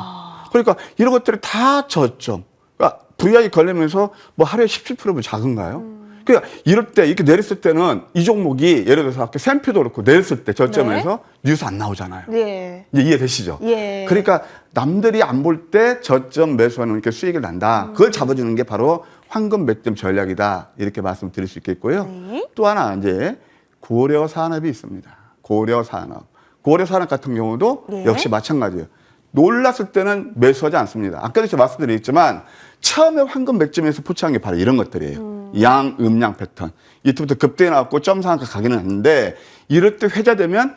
그러니까 이런 것들이 다 저점. 그러니까 VI 걸리면서 뭐 하루에 17%면 작은가요? 그러니까 이럴 때 이렇게 내렸을 때는 이 종목이 예를 들어서 아까 샘표도 그렇고 내렸을 때 저점에서 뉴스 안 나오잖아요. 네. 이제 이해되시죠? 예. 그러니까 남들이 안 볼 때 저점 매수하는 이렇게 수익을 난다. 그걸 잡아주는 게 바로 황금 맥점 전략이다. 이렇게 말씀드릴 수 있겠고요. 네. 또 하나 이제 고려 산업이 있습니다. 고려 산업. 고려 산업 같은 경우도 네. 역시 마찬가지예요. 놀랐을 때는 매수하지 않습니다. 아까도 제가 말씀드렸지만 처음에 황금 맥점에서 포착한 게 바로 이런 것들이에요. 양음양 패턴. 이때부터 급등이 나왔고 점상한가 가기는 했는데 이럴 때 회자되면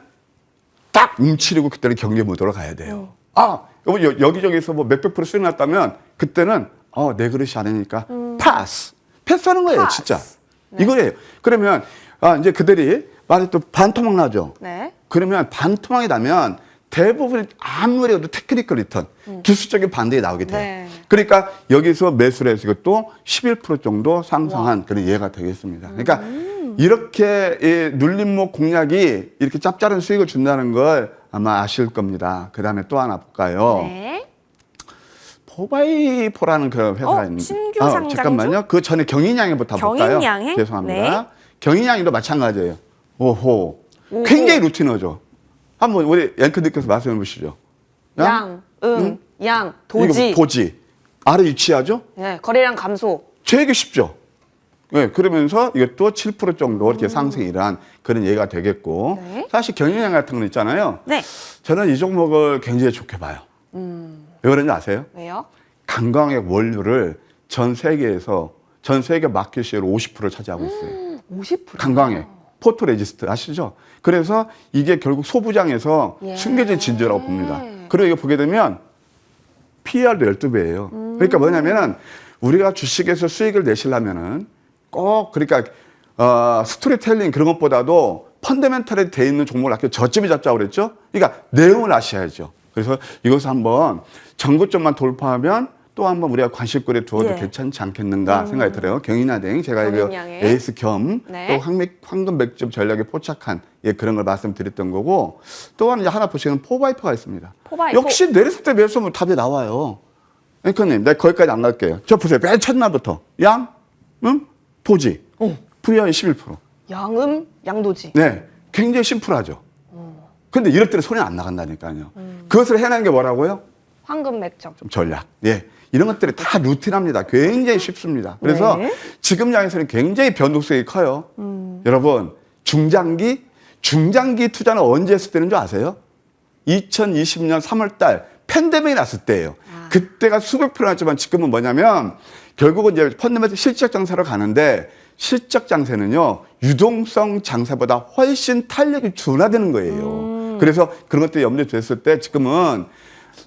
딱 움츠리고 그때는 경계 모드로 가야 돼요. 여기저기서 뭐 몇백 프로 수익 났다면 그때는 내 그릇이 아니니까 패스하는 거예요. 패스. 진짜. 이거예요. 그러면 이제 그들이 만약에 또 반토막 나죠. 네. 그러면 반토막이 나면 대부분 아무리 해도 테크니컬 리턴, 기술적인 반등이 나오게 돼요. 네. 그러니까 여기서 매수를 해서 이것도 11% 정도 상승한 그런 예가 되겠습니다. 그러니까 이렇게 이 눌림목 공략이 이렇게 짭짤한 수익을 준다는 걸 아마 아실 겁니다. 그 다음에 또 하나 볼까요? 네. 포바이포라는 그 회사가 있는데. 신규 상장주? 잠깐만요. 그 전에 경인양해부터 볼까요? 경인양해? 죄송합니다. 네. 경인양해도 마찬가지예요. 오호. 굉장히 루틴어죠. 한번 우리 앵커님께서 말씀해 보시죠. 양, 양, 도지. 이거 도지. 아래 위치하죠? 네, 거래량 감소. 되게 쉽죠? 네, 그러면서 이것도 7% 정도 이렇게 상승이란 그런 예가 되겠고. 네. 사실 경영량 같은 거 있잖아요. 네. 저는 이 종목을 굉장히 좋게 봐요. 왜 그런지 아세요? 왜요? 관광의 원료를 전 세계 마켓시ェ어로 50%를 차지하고 있어요. 50%. 관광의 포토레지스트 아시죠? 그래서 이게 결국 소부장에서 예. 숨겨진 진주라고 봅니다. 그리고 이거 보게 되면 PR도 12배예요. 그러니까 뭐냐면은 우리가 주식에서 수익을 내시려면은 꼭 그러니까 스토리텔링 그런 것보다도 펀더멘털에 돼 있는 종목을 아까 저점이 잡자고 그랬죠? 그러니까 내용을 아셔야죠. 그래서 이것을 한번 전고점만 돌파하면 또 한번 우리가 관심거리에 두어도 예. 괜찮지 않겠는가 생각이 들어요. 경인야댕 제가 이거 경인양행. 에이스 겸 네. 또 황금 맥점 전략에 포착한 그런 걸 말씀드렸던 거고 또 하나 보시면 포바이퍼가 있습니다. 포바이퍼. 역시 내렸을 때 매수하면 답이 나와요. 앵커님, 내가 거기까지 안 갈게요. 저 보세요. 맨 첫날부터 양, 도지, VI 11%. 양도지. 네, 굉장히 심플하죠. 근데 이럴 때는 손이 안 나간다니까요. 그것을 해내는 게 뭐라고요? 황금 맥점. 좀 전략. 예. 이런 것들이 다 루틴합니다. 굉장히 쉽습니다. 그래서 네. 지금 양에서는 굉장히 변동성이 커요. 여러분, 중장기 투자는 언제 했을 때는 줄 아세요? 2020년 3월 달 팬데믹이 났을 때예요. 그때가 수백 프로 났지만 지금은 뭐냐면 결국은 이제 펀드멘트 실적 장사로 가는데 실적 장세는요, 유동성 장사보다 훨씬 탄력이 둔화되는 거예요. 그래서 그런 것들이 염두에 뒀을 때 지금은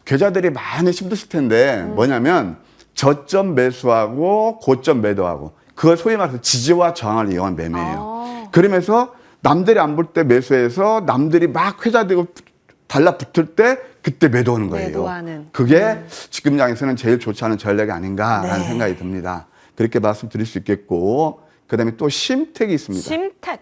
계좌들이 많이 힘드실 텐데 뭐냐면 저점 매수하고 고점 매도하고 그걸 소위 말해서 지지와 저항을 이용한 매매예요. 그러면서 남들이 안 볼 때 매수해서 남들이 막 회자되고 달라붙을 때 그때 매도하는 거예요. 매도하는. 그게 지금 양에서는 제일 좋지 않은 전략이 아닌가라는 네. 생각이 듭니다. 그렇게 말씀드릴 수 있겠고 그다음에 또 심택이 있습니다. 심택.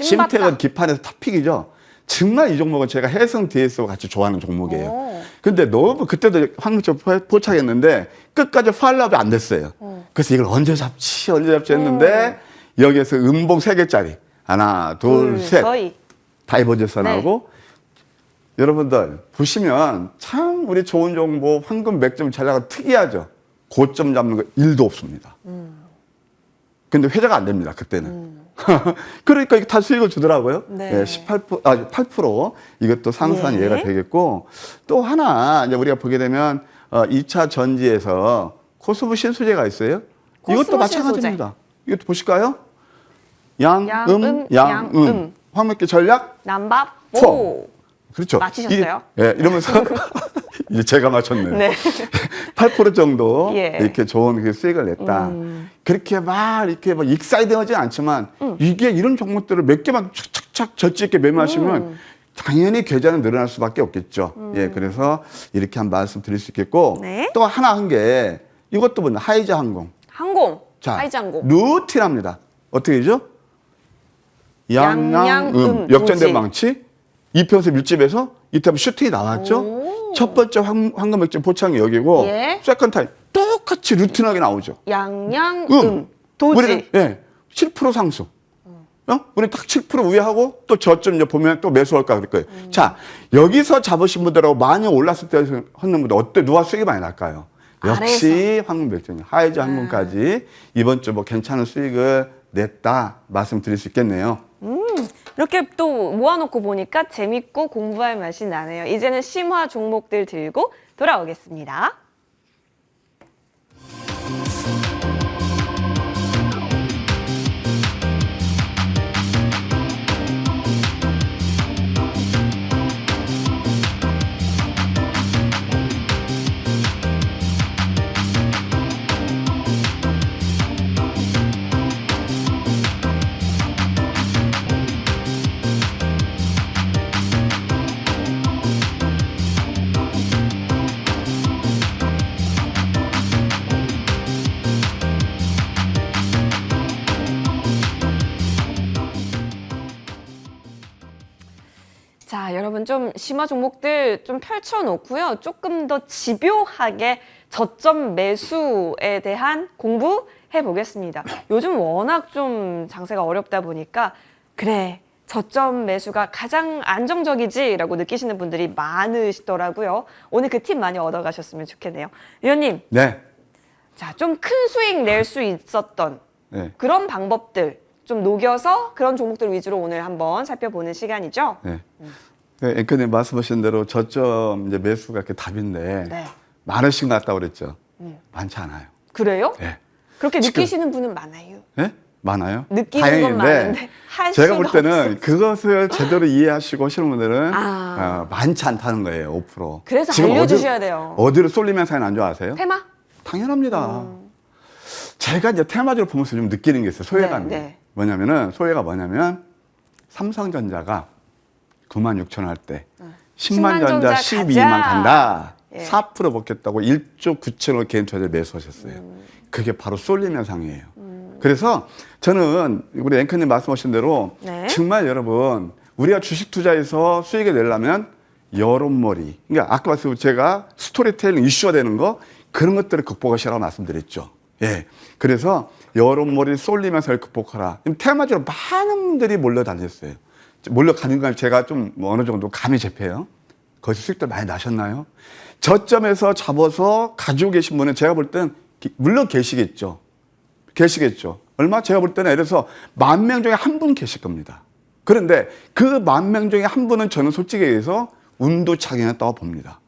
신봤다. 심택은 기판에서 탑픽이죠. 정말 이 종목은 제가 해성 DS와 같이 좋아하는 종목이에요. 오. 근데 너무 그때도 확률적 포착했는데 끝까지 팔로업이 안 됐어요. 그래서 이걸 언제 잡지 했는데 여기에서 음봉 3개짜리 하나, 둘, 셋 저희. 다이버전선하고 여러분들 보시면 참 우리 좋은 정보 황금 맥점 전략은 특이하죠. 고점 잡는 거 1도 없습니다. 근데 회자가 안 됩니다. 그때는. 그러니까 이게 다 수익을 주더라고요. 네. 예, 8% 이것도 상수한 예. 예가 되겠고 또 하나 이제 우리가 보게 되면 2차 전지에서 코스모 신소재가 있어요. 코스모 이것도 마찬가지입니다. 이것도 보실까요? 양음. 양음. 황맥기 전략 남바 4. 포. 그렇죠. 맞히셨어요? 이러면서 이제 제가 맞췄네요. 네. 8% 정도 예. 이렇게 좋은 그 수익을 냈다. 그렇게 막 이렇게 막 익사이딩하지는 않지만 이게 이런 종목들을 몇 개만 착착착 젖지 있게 매매하시면 당연히 계좌는 늘어날 수밖에 없겠죠. 예, 그래서 이렇게 한 말씀 드릴 수 있겠고 네. 또 하나 한 게 이것도 뭐냐 하이자 항공. 항공. 자, 하이장공. 루틴합니다. 어떻게 되죠? 양양음, 역전된 우진. 망치 2편에서 밀집에서 이때 한번 슈팅이 나왔죠. 오. 첫 번째 황금 맥점 포착이 여기고 예. 세컨 타임 똑같이 루틴하게 나오죠. 양양음. 도지. 우리는 7% 상승. 우리 딱 7% 우회하고 또 저점 이제 보면 또 매수할까 그럴 거예요. 자, 여기서 잡으신 분들하고 많이 올랐을 때 하는 분들 어때? 누가 수익이 많이 날까요? 역시 황금 맥점, 하이즈 항공까지 이번 주 뭐 괜찮은 수익을 냈다 말씀드릴 수 있겠네요. 이렇게 또 모아놓고 보니까 재밌고 공부할 맛이 나네요. 이제는 심화 종목들 들고 돌아오겠습니다. 자, 여러분 좀 심화 종목들 좀 펼쳐놓고요. 조금 더 집요하게 저점 매수에 대한 공부해 보겠습니다. 요즘 워낙 좀 장세가 어렵다 보니까 그래, 저점 매수가 가장 안정적이지라고 느끼시는 분들이 많으시더라고요. 오늘 그 팁 많이 얻어가셨으면 좋겠네요. 위원님, 네. 자, 좀 큰 수익 낼 수 있었던 네. 그런 방법들 좀 녹여서 그런 종목들 위주로 오늘 한번 살펴보는 시간이죠. 네. 앵커님 말씀하신 대로 저점 이제 매수가 이렇게 답인데 네. 많으신 것 같다고 그랬죠. 많지 않아요. 그래요? 네. 그렇게 지금- 느끼시는 분은 많아요. 네? 많아요? 느끼는 건 많은데 할 제가 수가 볼 때는 없어요. 그것을 제대로 이해하시고 하시는 분들은 아. 많지 않다는 거예요. 5%. 그래서 지금 알려주셔야 돼요. 어디로 쏠리면 사연 안 좋아하세요? 테마? 당연합니다. 제가 이제 테마주를 보면서 좀 느끼는 게 있어요. 소외감이. 네. 소외가 뭐냐면 삼성전자가 96,000원 할 때 10만 전자 10만전자 12만 가자. 간다. 예. 4% 먹겠다고 1조 9천원 개인 투자를 매수하셨어요. 그게 바로 쏠림 현상이에요. 그래서 저는 우리 앵커님 말씀하신 대로 네. 정말 여러분 우리가 주식 투자에서 수익을 내려면 여론몰이 그러니까 아까 말씀 제가 스토리텔링 이슈가 되는 거 그런 것들을 극복하시라고 말씀드렸죠. 예. 그래서 여론몰이 쏠리면서 극복하라. 테마주로 많은 분들이 몰려다녔어요. 몰려가는 걸 제가 좀 어느 정도 감이 잡혀요. 거기서 수익들 많이 나셨나요? 저점에서 잡아서 가지고 계신 분은 제가 볼 땐 물론 계시겠죠. 얼마? 제가 볼 때는 예를 들어서 10,000명 중에 한 분 계실 겁니다. 그런데 그 10,000명 중에 한 분은 저는 솔직히 얘기해서 운도 작용했다고 봅니다.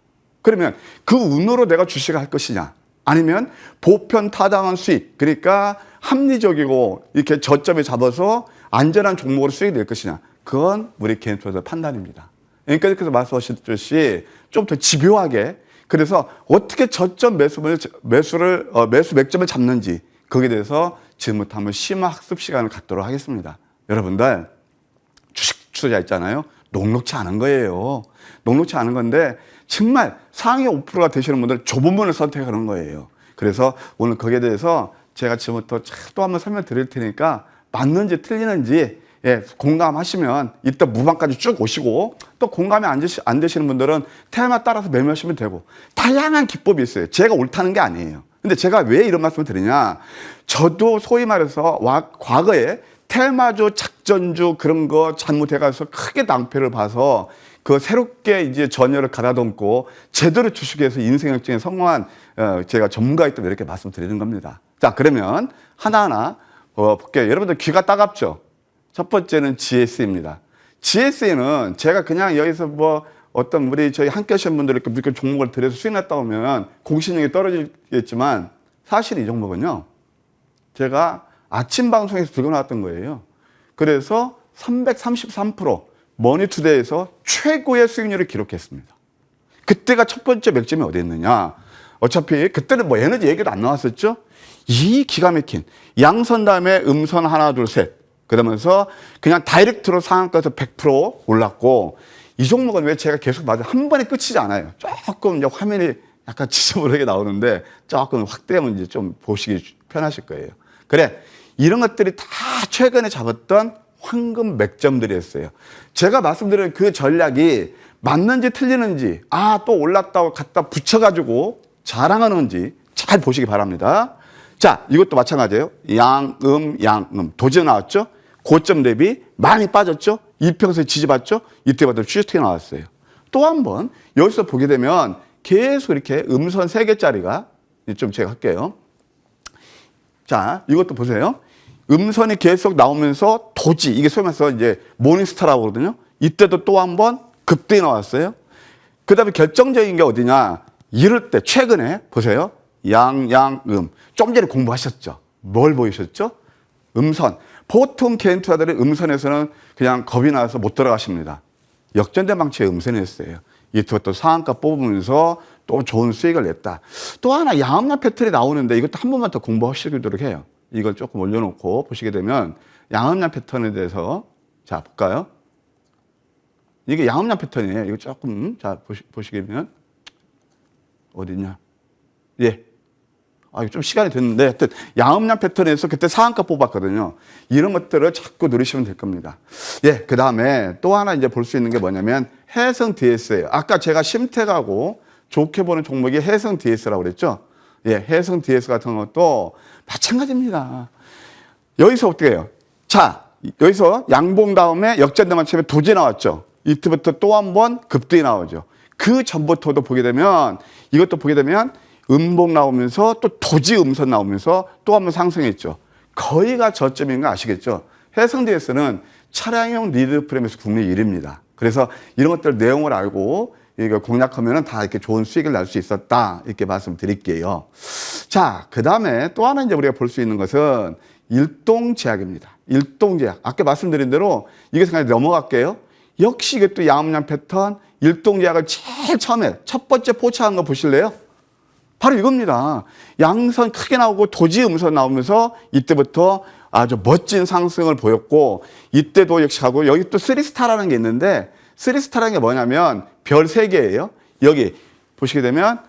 그러면 그 운으로 내가 주식을 할 것이냐? 아니면 보편 타당한 수익, 그러니까 합리적이고 이렇게 저점에 잡아서 안전한 종목으로 수익이 낼 것이냐? 그건 우리 개인 투자자 판단입니다. 그러니까 그래서 말씀하셨듯이 좀 더 집요하게 그래서 어떻게 저점 매수 맥점을 잡는지 거기에 대해서 지금부터 한번 심화 학습 시간을 갖도록 하겠습니다. 여러분들 주식 투자 있잖아요. 녹록치 않은 거예요. 녹록치 않은 건데 정말 상위 5%가 되시는 분들 좁은 문을 선택하는 거예요. 그래서 오늘 거기에 대해서 제가 지금부터 또 한번 설명드릴 테니까 맞는지 틀리는지 예, 공감하시면 이때 무방까지 쭉 오시고 또 공감이 안 되시는 분들은 테마 따라서 매매하시면 되고 다양한 기법이 있어요. 제가 옳다는 게 아니에요. 근데 제가 왜 이런 말씀을 드리냐. 저도 소위 말해서 과거에 테마주, 작전주 그런 거 잘못해가서 크게 낭패를 봐서 그 새롭게 이제 전열을 가다듬고 제대로 주식에서 인생 역전에 성공한 제가 전문가이기 때문에 이렇게 말씀드리는 겁니다. 자, 그러면 하나하나 볼게요. 여러분들 귀가 따갑죠? 첫 번째는 GS입니다. GS는 제가 그냥 여기서 뭐 어떤 우리 저희 함께 하시는 분들 이렇게 종목을 들여서 수익났다 오면 공신력이 떨어지겠지만 사실 이 종목은요. 제가 아침 방송에서 들고 나왔던 거예요. 그래서 333% 머니투데이에서 최고의 수익률을 기록했습니다. 그때가 첫 번째 맥점이 어디 있느냐. 어차피 그때는 뭐 에너지 얘기도 안 나왔었죠. 이 기가 막힌 양선 다음에 음선 하나 둘 셋 그러면서 그냥 다이렉트로 상한가에서 100% 올랐고 이 종목은 왜 제가 계속 맞아 한 번에 끝이지 않아요. 조금 이제 화면이 약간 지저분하게 나오는데 조금 확대하면 이제 좀 보시기 편하실 거예요. 그래 이런 것들이 다 최근에 잡았던 황금 맥점들이었어요. 제가 말씀드린 그 전략이 맞는지 틀리는지 또 올랐다고 갖다 붙여가지고 자랑하는지 잘 보시기 바랍니다. 자, 이것도 마찬가지예요. 양음 도저 나왔죠. 고점 대비 많이 빠졌죠. 이평선에 지지받죠. 이때부터 슈팅이 나왔어요. 또 한 번 여기서 보게 되면 계속 이렇게 음선 3개짜리가 좀 제가 할게요. 자, 이것도 보세요. 음선이 계속 나오면서 도지 이게 소위 말해서 이제 모닝스타라고 그러거든요. 이때도 또 한 번 급등이 나왔어요. 그다음에 결정적인 게 어디냐? 이럴 때 최근에 보세요. 양양음 좀 전에 공부하셨죠? 뭘 보이셨죠? 음선. 보통 개인 투자들이 음선에서는 그냥 겁이 나서 못 들어가십니다. 역전된 방치의 음선이었어요. 이때부터 상한가 뽑으면서 또 좋은 수익을 냈다. 또 하나 양음양 패턴이 나오는데 이것도 한 번만 더 공부하시도록 해요. 이걸 조금 올려놓고 보시게 되면 양음양 패턴에 대해서 자 볼까요? 이게 양음양 패턴이에요. 이거 조금 자 보시게 되면 어디냐? 예. 이거 좀 시간이 됐는데 하여튼 양음양 패턴에서 그때 상한가 뽑았거든요. 이런 것들을 자꾸 누리시면 될 겁니다. 예, 그 다음에 또 하나 이제 볼 수 있는 게 뭐냐면 해성 DS예요. 아까 제가 심택하고 좋게 보는 종목이 해성 DS라고 그랬죠. 예, 해성 DS 같은 것도 마찬가지입니다. 여기서 어떻게 해요? 자, 여기서 양봉 다음에 역전된 마침에 도지 나왔죠. 이때부터 또 한 번 급등이 나오죠. 그 전부터도 보게 되면 이것도 보게 되면 음봉 나오면서 또 도지 음선 나오면서 또 한 번 상승했죠. 거의가 저점인 거 아시겠죠? 해성 DS는 차량용 리드 프레임에서 국내 1위입니다. 그래서 이런 것들 내용을 알고 이거 공략하면 다 이렇게 좋은 수익을 낼 수 있었다. 이렇게 말씀드릴게요. 자, 그 다음에 또 하나 이제 우리가 볼 수 있는 것은 일동제약입니다. 일동제약. 아까 말씀드린 대로 이게 생각해 넘어갈게요. 역시 이것도 양음양 패턴, 일동제약을 제일 처음에 첫 번째 포착한 거 보실래요? 바로 이겁니다. 양선 크게 나오고 도지 음선 나오면서 이때부터 아주 멋진 상승을 보였고 이때도 역시 하고 여기 또 3스타라는 게 있는데 3스타라는 게 뭐냐면 별 3개예요. 여기 보시게 되면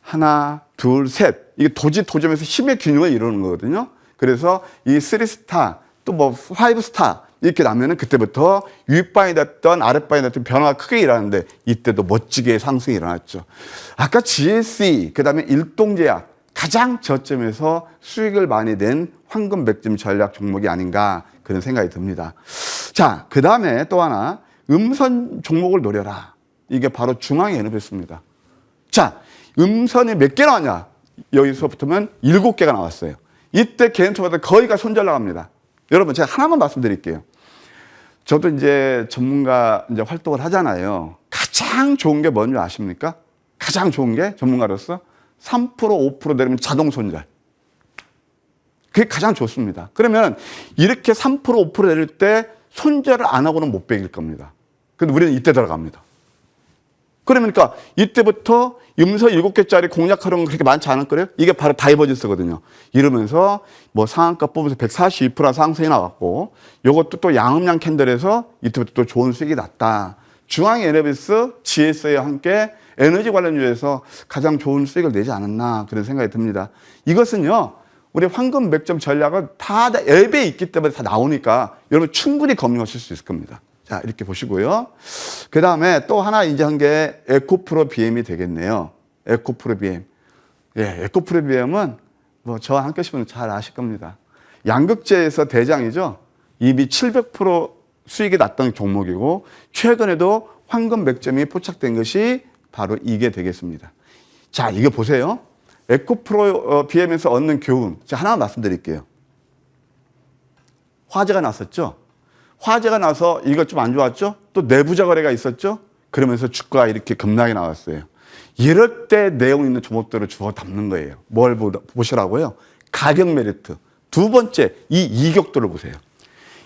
하나, 둘, 셋. 이게 도점에서 힘의 균형을 이루는 거거든요. 그래서 이 3스타 또 뭐 5스타 이렇게 나면은 그때부터 윗바이 됐던 아랫바이 됐던 변화가 크게 일어나는데 이때도 멋지게 상승이 일어났죠. 아까 GSE 그다음에 일동제약 가장 저점에서 수익을 많이 낸 황금 맥점 전략 종목이 아닌가 그런 생각이 듭니다. 자, 그다음에 또 하나 음선 종목을 노려라. 이게 바로 중앙에 에너비스입니다. 자, 음선이 몇 개 나왔냐? 여기서부터는 7개가 나왔어요. 이때 개인 투자들 거의가 손절 나갑니다. 여러분 제가 하나만 말씀드릴게요. 저도 이제 전문가 이제 활동을 하잖아요. 가장 좋은 게 뭔지 아십니까? 가장 좋은 게 전문가로서 3% 5% 내리면 자동 손절. 그게 가장 좋습니다. 그러면 이렇게 3% 5% 내릴 때 손절을 안 하고는 못 베길 겁니다. 근데 우리는 이때 들어갑니다. 그러니까 이때부터 음선 7개짜리 공략하는 건 그렇게 많지 않을 거예요. 이게 바로 다이버전스거든요. 이러면서 뭐 상한가 뽑으면서 142% 상승이 나왔고 이것도 또 양음양 캔들에서 이때부터 또 좋은 수익이 났다. 중앙 에너비스, GS와 함께 에너지 관련주에서 가장 좋은 수익을 내지 않았나 그런 생각이 듭니다. 이것은요. 우리 황금 맥점 전략은 다 앱에 있기 때문에 다 나오니까 여러분 충분히 검증하실 수 있을 겁니다. 자, 이렇게 보시고요. 그 다음에 또 하나 이제 한 게 에코프로 BM이 되겠네요. 에코프로 BM. 예, 에코프로 BM은 뭐 저와 함께 하시는 분들 잘 아실 겁니다. 양극재에서 대장이죠. 이미 700% 수익이 났던 종목이고 최근에도 황금 맥점이 포착된 것이 바로 이게 되겠습니다. 자, 이거 보세요. 에코프로 BM에서 얻는 교훈. 자, 하나 말씀드릴게요. 화재가 났었죠. 화재가 나서 이것 좀 안 좋았죠. 또 내부자 거래가 있었죠. 그러면서 주가가 이렇게 급락이 나왔어요. 이럴 때 내용 있는 종목들을 주워 담는 거예요. 뭘 보시라고요? 가격 메리트. 두 번째, 이 이격도를 보세요.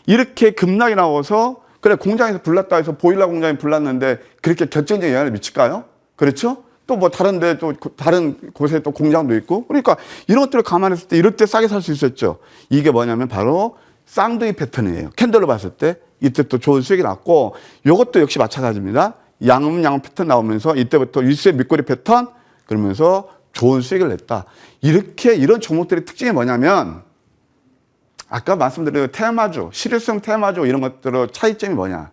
이렇게 급락이 나와서 그래 공장에서 불났다 해서 보일러 공장이 불났는데 그렇게 결정적인 영향을 미칠까요? 그렇죠? 또 뭐 다른데 또 다른 곳에 또 공장도 있고 그러니까 이런 것들을 감안했을 때 이럴 때 싸게 살 수 있었죠. 이게 뭐냐면 바로 쌍둥이 패턴이에요. 캔들로 봤을 때 이때 또 좋은 수익이 났고 이것도 역시 마찬가지입니다. 양음 패턴 나오면서 이때부터 일수의 밑꼬리 패턴 그러면서 좋은 수익을 냈다. 이렇게 이런 종목들의 특징이 뭐냐면 아까 말씀드린 테마주, 실효성 테마주 이런 것들의 차이점이 뭐냐.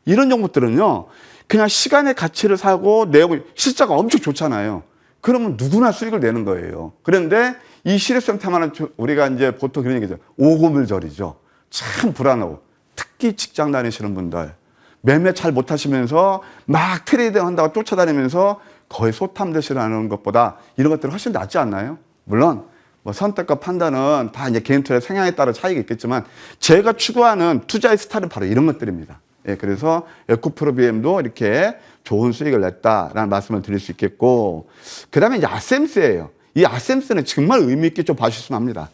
이런 종목들은요. 그냥 시간의 가치를 사고 내용이 실자가 엄청 좋잖아요. 그러면 누구나 수익을 내는 거예요. 그런데 이 실효성 테마는 우리가 이제 보통 그런 얘기죠. 오금을절이죠. 참 불안하고 특히 직장 다니시는 분들 매매 잘 못하시면서 막 트레이딩 한다고 쫓아다니면서 거의 소탐되시라는 것보다 이런 것들은 훨씬 낫지 않나요? 물론 뭐 선택과 판단은 다 이제 개인 투자의 성향에 따라 차이가 있겠지만 제가 추구하는 투자의 스타일은 바로 이런 것들입니다. 예, 그래서 에코프로 BM도 이렇게 좋은 수익을 냈다라는 말씀을 드릴 수 있겠고 그 다음에 이제 아셈스예요. 이 아셈스는 정말 의미 있게 좀 봐주셨으면 합니다.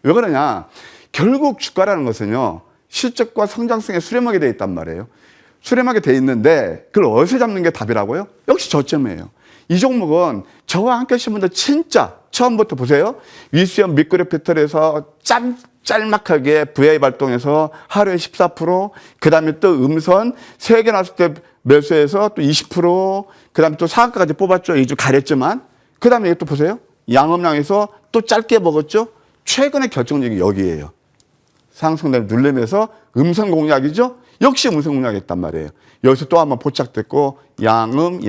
왜 그러냐? 결국 주가라는 것은요. 실적과 성장성에 수렴하게 돼 있단 말이에요. 수렴하게 돼 있는데 그걸 어디서 잡는 게 답이라고요? 역시 저점이에요. 이 종목은 저와 함께 하신 분들 진짜 처음부터 보세요. 위수연 밑그래 패턴에서 짤막하게 VI 발동해서 하루에 14%, 그 다음에 또 음선 3개 나왔을 때 매수해서 또 20%, 그 다음에 또 상한가까지 뽑았죠. 이제 가렸지만. 그 다음에 이거 또 보세요. 양음량에서 또 짧게 먹었죠. 최근에 결정적인 여기에요. 상승된 눌림에서 음선 공략이죠. 역시 음선 공략했단 말이에요. 여기서 또 한번 포착됐고 양음.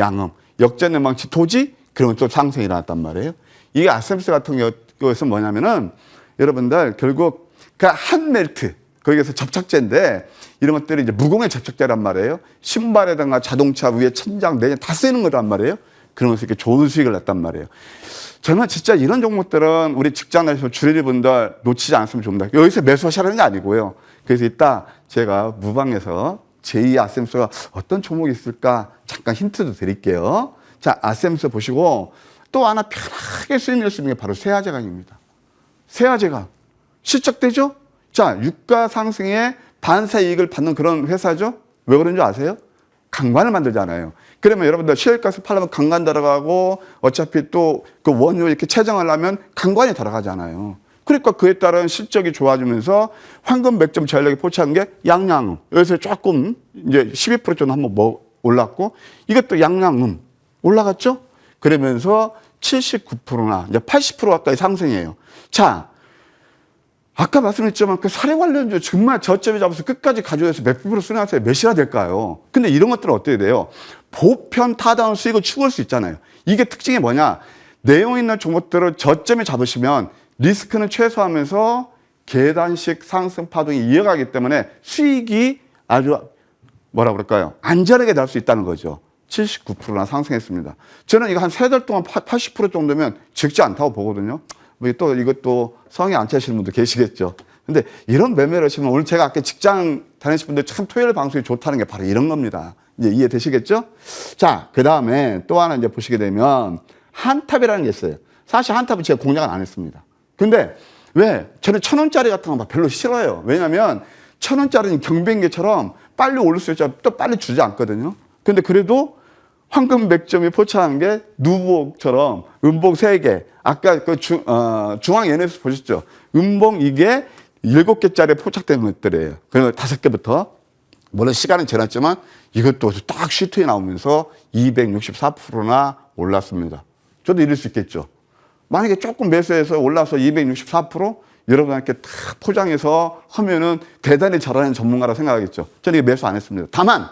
역전내망치 토지 그러면 또 상승이 일어났단 말이에요. 이게 아셈스 같은 것은 뭐냐면은 여러분들 결국 그 한 멜트 거기에서 접착제인데 이런 것들이 이제 무공의 접착제란 말이에요. 신발에다가 자동차 위에 천장 내장 다 쓰는 거란 말이에요. 그러면서 이렇게 좋은 수익을 냈단 말이에요. 저는 진짜 이런 종목들은 우리 직장 내에서 주례리 분들 놓치지 않으면 좋습니다. 여기서 매수하시라는 게 아니고요. 그래서 이따 제가 무방에서 제2 아셈스가 어떤 종목이 있을까 잠깐 힌트도 드릴게요. 자, 아셈스 보시고 또 하나 편하게 수익 낼 수 있는 게 바로 세아제강입니다. 세아제강 실적되죠? 자, 유가 상승에 반사 이익을 받는 그런 회사죠? 왜 그런 줄 아세요? 강관을 만들잖아요. 그러면 여러분들 시열가스 팔려면 강관 들어가고 어차피 또 그 원유 이렇게 채정하려면 강관이 들어가잖아요. 그러니까 그에 따른 실적이 좋아지면서 황금 맥점 전략이 포착한 게 양양음. 여기서 조금 이제 12% 정도 한번 올랐고 이것도 양양음 올라갔죠? 그러면서 79%나 이제 80% 가까이 상승이에요. 자, 아까 말씀했지만 그 사례 관련주 정말 저점에 잡아서 끝까지 가져가서 몇 프로 수익하세요? 몇이나 될까요? 근데 이런 것들은 어떻게 돼요? 보편 타다운 수익을 추구할 수 있잖아요. 이게 특징이 뭐냐? 내용 있는 종목들을 저점에 잡으시면 리스크는 최소화하면서 계단식 상승 파동이 이어가기 때문에 수익이 아주 뭐라 그럴까요? 안전하게 날 수 있다는 거죠. 79%나 상승했습니다. 저는 이거 한 3달 동안 80% 정도면 적지 않다고 보거든요. 뭐 또 이것도 성에 안 차시는 분도 계시겠죠. 근데 이런 매매를 하시면 오늘 제가 아까 직장 다니시는 분들 참 토요일 방송이 좋다는 게 바로 이런 겁니다. 이제 이해되시겠죠? 자, 그 다음에 또 하나 이제 보시게 되면 한탑이라는 게 있어요. 사실 한탑은 제가 공략은 안 했습니다. 근데 왜? 저는 1,000원짜리 같은 거 별로 싫어요. 왜냐면 1,000원짜리는 경비행기처럼 빨리 오를 수 있죠. 또 빨리 주지 않거든요. 근데 그래도 황금 맥점이 포착한 게 누복처럼 음봉 3개. 아까 그 중앙연예에서 보셨죠? 음봉 이게 7개짜리 포착된 것들이에요. 그래서 5개부터. 물론 시간은 지났지만 이것도 딱 시트에 나오면서 264%나 올랐습니다. 저도 이럴 수 있겠죠. 만약에 조금 매수해서 올라서 264% 여러분한테 다 포장해서 하면은 대단히 잘하는 전문가라 생각하겠죠. 저는 이게 매수 안 했습니다. 다만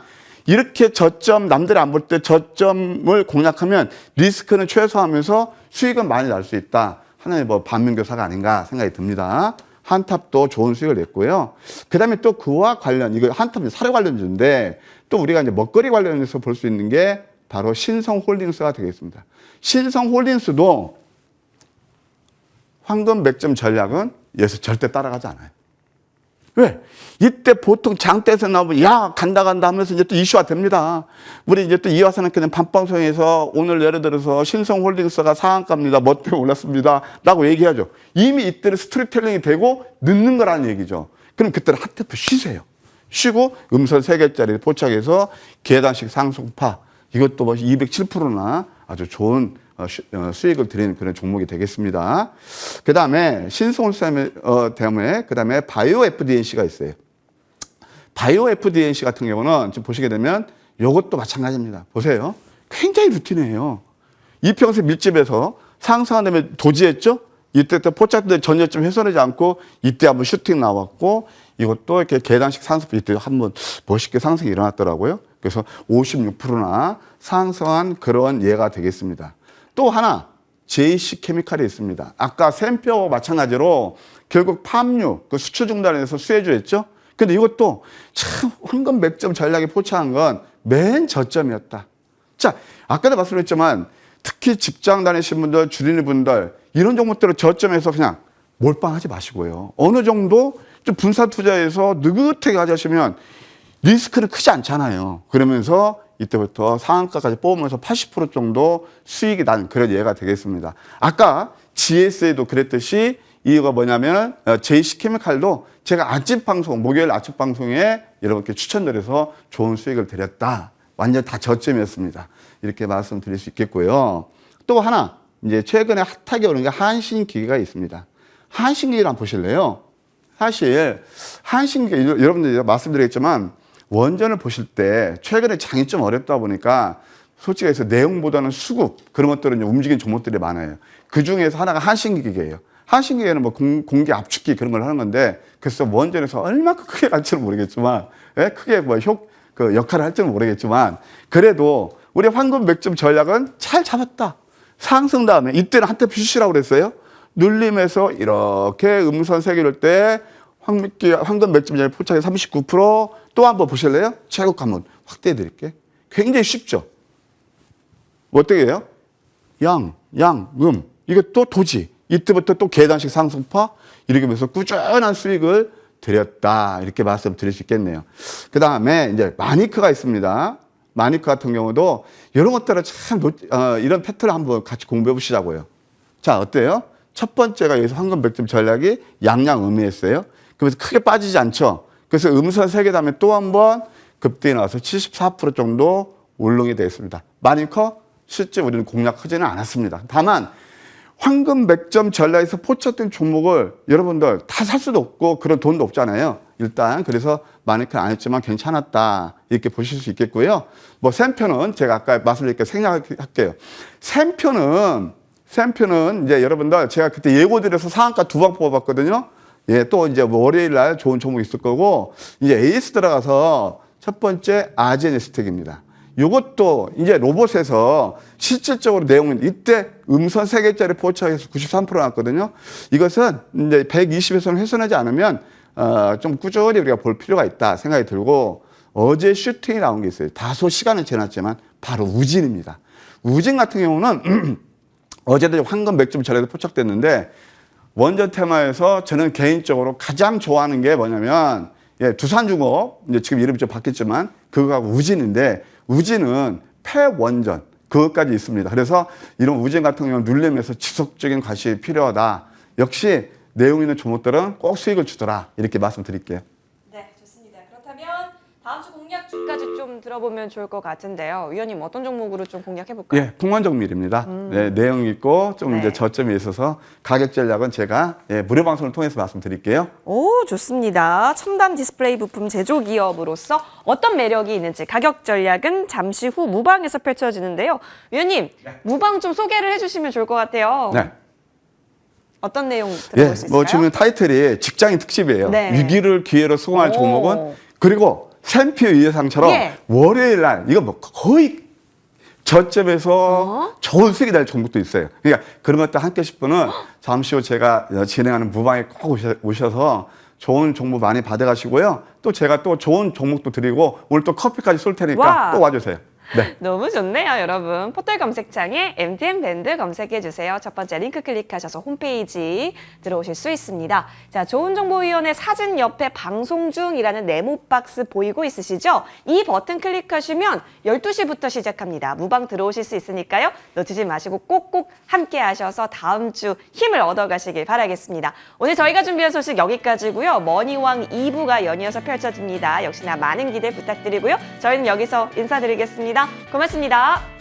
이렇게 저점 남들이 안 볼 때 저점을 공략하면 리스크는 최소화하면서 수익은 많이 날 수 있다. 하나의 뭐 반면교사가 아닌가 생각이 듭니다. 한탑도 좋은 수익을 냈고요. 그다음에 또 그와 관련 이거 한탑이 사료 관련주인데 또 우리가 이제 먹거리 관련해서 볼 수 있는 게 바로 신성홀딩스가 되겠습니다. 신성홀딩스도 황금 맥점 전략은 여기서 절대 따라가지 않아요. 왜? 이때 보통 장대에서 나오면 야 간다 하면서 이제 또 이슈화 됩니다. 우리 이제 또 이화산학교는 밤방송에서 오늘 예를 들어서 신성홀딩스가 상한가입니다. 뭐 때문에 올랐습니다. 라고 얘기하죠. 이미 이때는 스토리텔링이 되고 늦는 거라는 얘기죠. 그럼 그때는 핫테프 쉬세요. 쉬고 음선 3개짜리 포착해서 계단식 상승파 이것도 뭐 207%나 아주 좋은 수익을 드리는 그런 종목이 되겠습니다. 그 다음에 신성홀딩스 그 다음에 바이오 FDNC가 있어요. 바이오 FDNC 같은 경우는 지금 보시게 되면 이것도 마찬가지입니다. 보세요. 굉장히 루틴이에요. 이평선 밀집에서 상승한 다음에 도지했죠? 이때 포착들 전저점 훼손하지 않고 이때 한번 슈팅 나왔고 이것도 이렇게 계단식 상승 이때 한번 멋있게 상승이 일어났더라고요. 그래서 56%나 상승한 그런 예가 되겠습니다. 또 하나 JC 케미칼이 있습니다. 아까 샘표와 마찬가지로 결국 팜유 그 수출 중단에서 수혜주 했죠. 근데 이것도 참 황금 맥점 전략에 포착한 건 맨 저점이었다. 자, 아까도 말씀드렸지만 특히 직장 다니신 분들, 주린이 분들 이런 종목들을 저점에서 그냥 몰빵하지 마시고요. 어느 정도 좀 분산 투자해서 느긋하게 가져가시면 리스크는 크지 않잖아요. 그러면서 이때부터 상한가까지 뽑으면서 80% 정도 수익이 난 그런 예가 되겠습니다. 아까 GS에도 그랬듯이 이유가 뭐냐면 JC케미칼도 제가 아침 방송, 목요일 아침 방송에 여러분께 추천드려서 좋은 수익을 드렸다. 완전 다 저점이었습니다. 이렇게 말씀드릴 수 있겠고요. 또 하나 이제 최근에 핫하게 오는 게 한신기계가 있습니다. 한신기계를 한번 보실래요? 사실 한신기계 여러분들 말씀드리겠지만 원전을 보실 때 최근에 장이 좀 어렵다 보니까 솔직히 해서 내용보다는 수급 그런 것들은 움직이는 종목들이 많아요. 그 중에서 하나가 한신기계예요. 한신기계는 뭐 공기 압축기 그런 걸 하는 건데 그래서 원전에서 얼마큼 크게 갈지는 모르겠지만 크게 뭐 그 역할을 할지는 모르겠지만 그래도 우리 황금 맥점 전략은 잘 잡았다. 상승 다음에 이때는 한테 푸시라고 그랬어요. 눌림에서 이렇게 음선 3개를 때 황금 맥점 전략 포착에 39% 또 한번 보실래요? 최고가 한번 확대해 드릴게요. 굉장히 쉽죠? 어떻게 해요? 양, 이것도 도지. 이때부터 또 계단식 상승파 이렇게 하면서 꾸준한 수익을 드렸다. 이렇게 말씀드릴 수 있겠네요. 그 다음에 이제 마니크가 있습니다. 마니크 같은 경우도 이런 것들은 참 이런 패턴을 한번 같이 공부해 보시자고요. 자, 어때요? 첫 번째가 여기서 황금 맥점 전략이 양양 의미했어요. 그래서 크게 빠지지 않죠. 그래서 음선 3개 다음에 또 한 번 급등이 나와서 74% 정도 울릉이 되었습니다. 마니커 실제 우리는 공략하지는 않았습니다. 다만 황금 맥점 전략에서 포착된 종목을 여러분들 다 살 수도 없고 그런 돈도 없잖아요. 일단 그래서 마니커 안 했지만 괜찮았다 이렇게 보실 수 있겠고요. 뭐 샘표는 제가 아까 말씀드렸게 생략할게요. 샘표는 이제 여러분들 제가 그때 예고드려서 상한가 2방 뽑아봤거든요. 예, 또 이제 뭐 월요일 날 좋은 종목 있을 거고, 이제 AS 들어가서 첫 번째 아제네스텍입니다. 이것도 이제 로봇에서 실질적으로 내용은 이때 음선 3개짜리 포착해서 93% 나왔거든요. 이것은 이제 120에서는 훼손하지 않으면, 좀 꾸준히 우리가 볼 필요가 있다 생각이 들고, 어제 슈팅이 나온 게 있어요. 다소 시간은 지났지만, 바로 우진입니다. 우진 같은 경우는 어제도 황금 맥점 전략에 포착됐는데, 원전 테마에서 저는 개인적으로 가장 좋아하는 게 뭐냐면, 예, 두산중업, 이제 지금 이름이 좀 바뀌었지만, 그거하고 우진인데, 우진은 폐원전, 그것까지 있습니다. 그래서 이런 우진 같은 경우는 눌림에서 지속적인 관심이 필요하다. 역시 내용 있는 종목들은 꼭 수익을 주더라. 이렇게 말씀드릴게요. 네, 좋습니다. 그렇다면 다음 주 공략주까지 좀 들어보면 좋을 것 같은데요. 위원님 어떤 종목으로 좀 공략해볼까요? 예, 풍원정밀입니다. 네, 내용 있고 좀 이제 저점이 있어서 가격 전략은 제가 무료 방송을 통해서 말씀드릴게요. 오, 좋습니다. 첨단 디스플레이 부품 제조 기업으로서 어떤 매력이 있는지 가격 전략은 잠시 후 무방에서 펼쳐지는데요. 위원님, 무방 좀 소개를 해주시면 좋을 것 같아요. 네. 어떤 내용 들어볼 수 있을까요? 뭐 지금 타이틀이 직장인 특집이에요. 네. 위기를 기회로 수긍할 오. 종목은 그리고 샘표 예상처럼 예. 월요일 날 이거 뭐 거의 저점에서 좋은 수익이 날 종목도 있어요. 그러니까 그런 것들 함께 하실 분은 잠시 후 제가 진행하는 무방에 꼭 오셔서 좋은 정보 많이 받아가시고요. 또 제가 또 좋은 종목도 드리고 오늘 또 커피까지 쏠 테니까 와. 또 와주세요. 네. 너무 좋네요, 여러분. 포털 검색창에 MTN 밴드 검색해 주세요. 첫 번째 링크 클릭하셔서 홈페이지 들어오실 수 있습니다. 자, 좋은정보위원회 사진 옆에 방송 중이라는 네모 박스 보이고 있으시죠? 이 버튼 클릭하시면 12시부터 시작합니다. 무방 들어오실 수 있으니까요. 놓치지 마시고 꼭꼭 함께 하셔서 다음 주 힘을 얻어가시길 바라겠습니다. 오늘 저희가 준비한 소식 여기까지고요. 머니왕 2부가 연이어서 펼쳐집니다. 역시나 많은 기대 부탁드리고요. 저희는 여기서 인사드리겠습니다. 고맙습니다.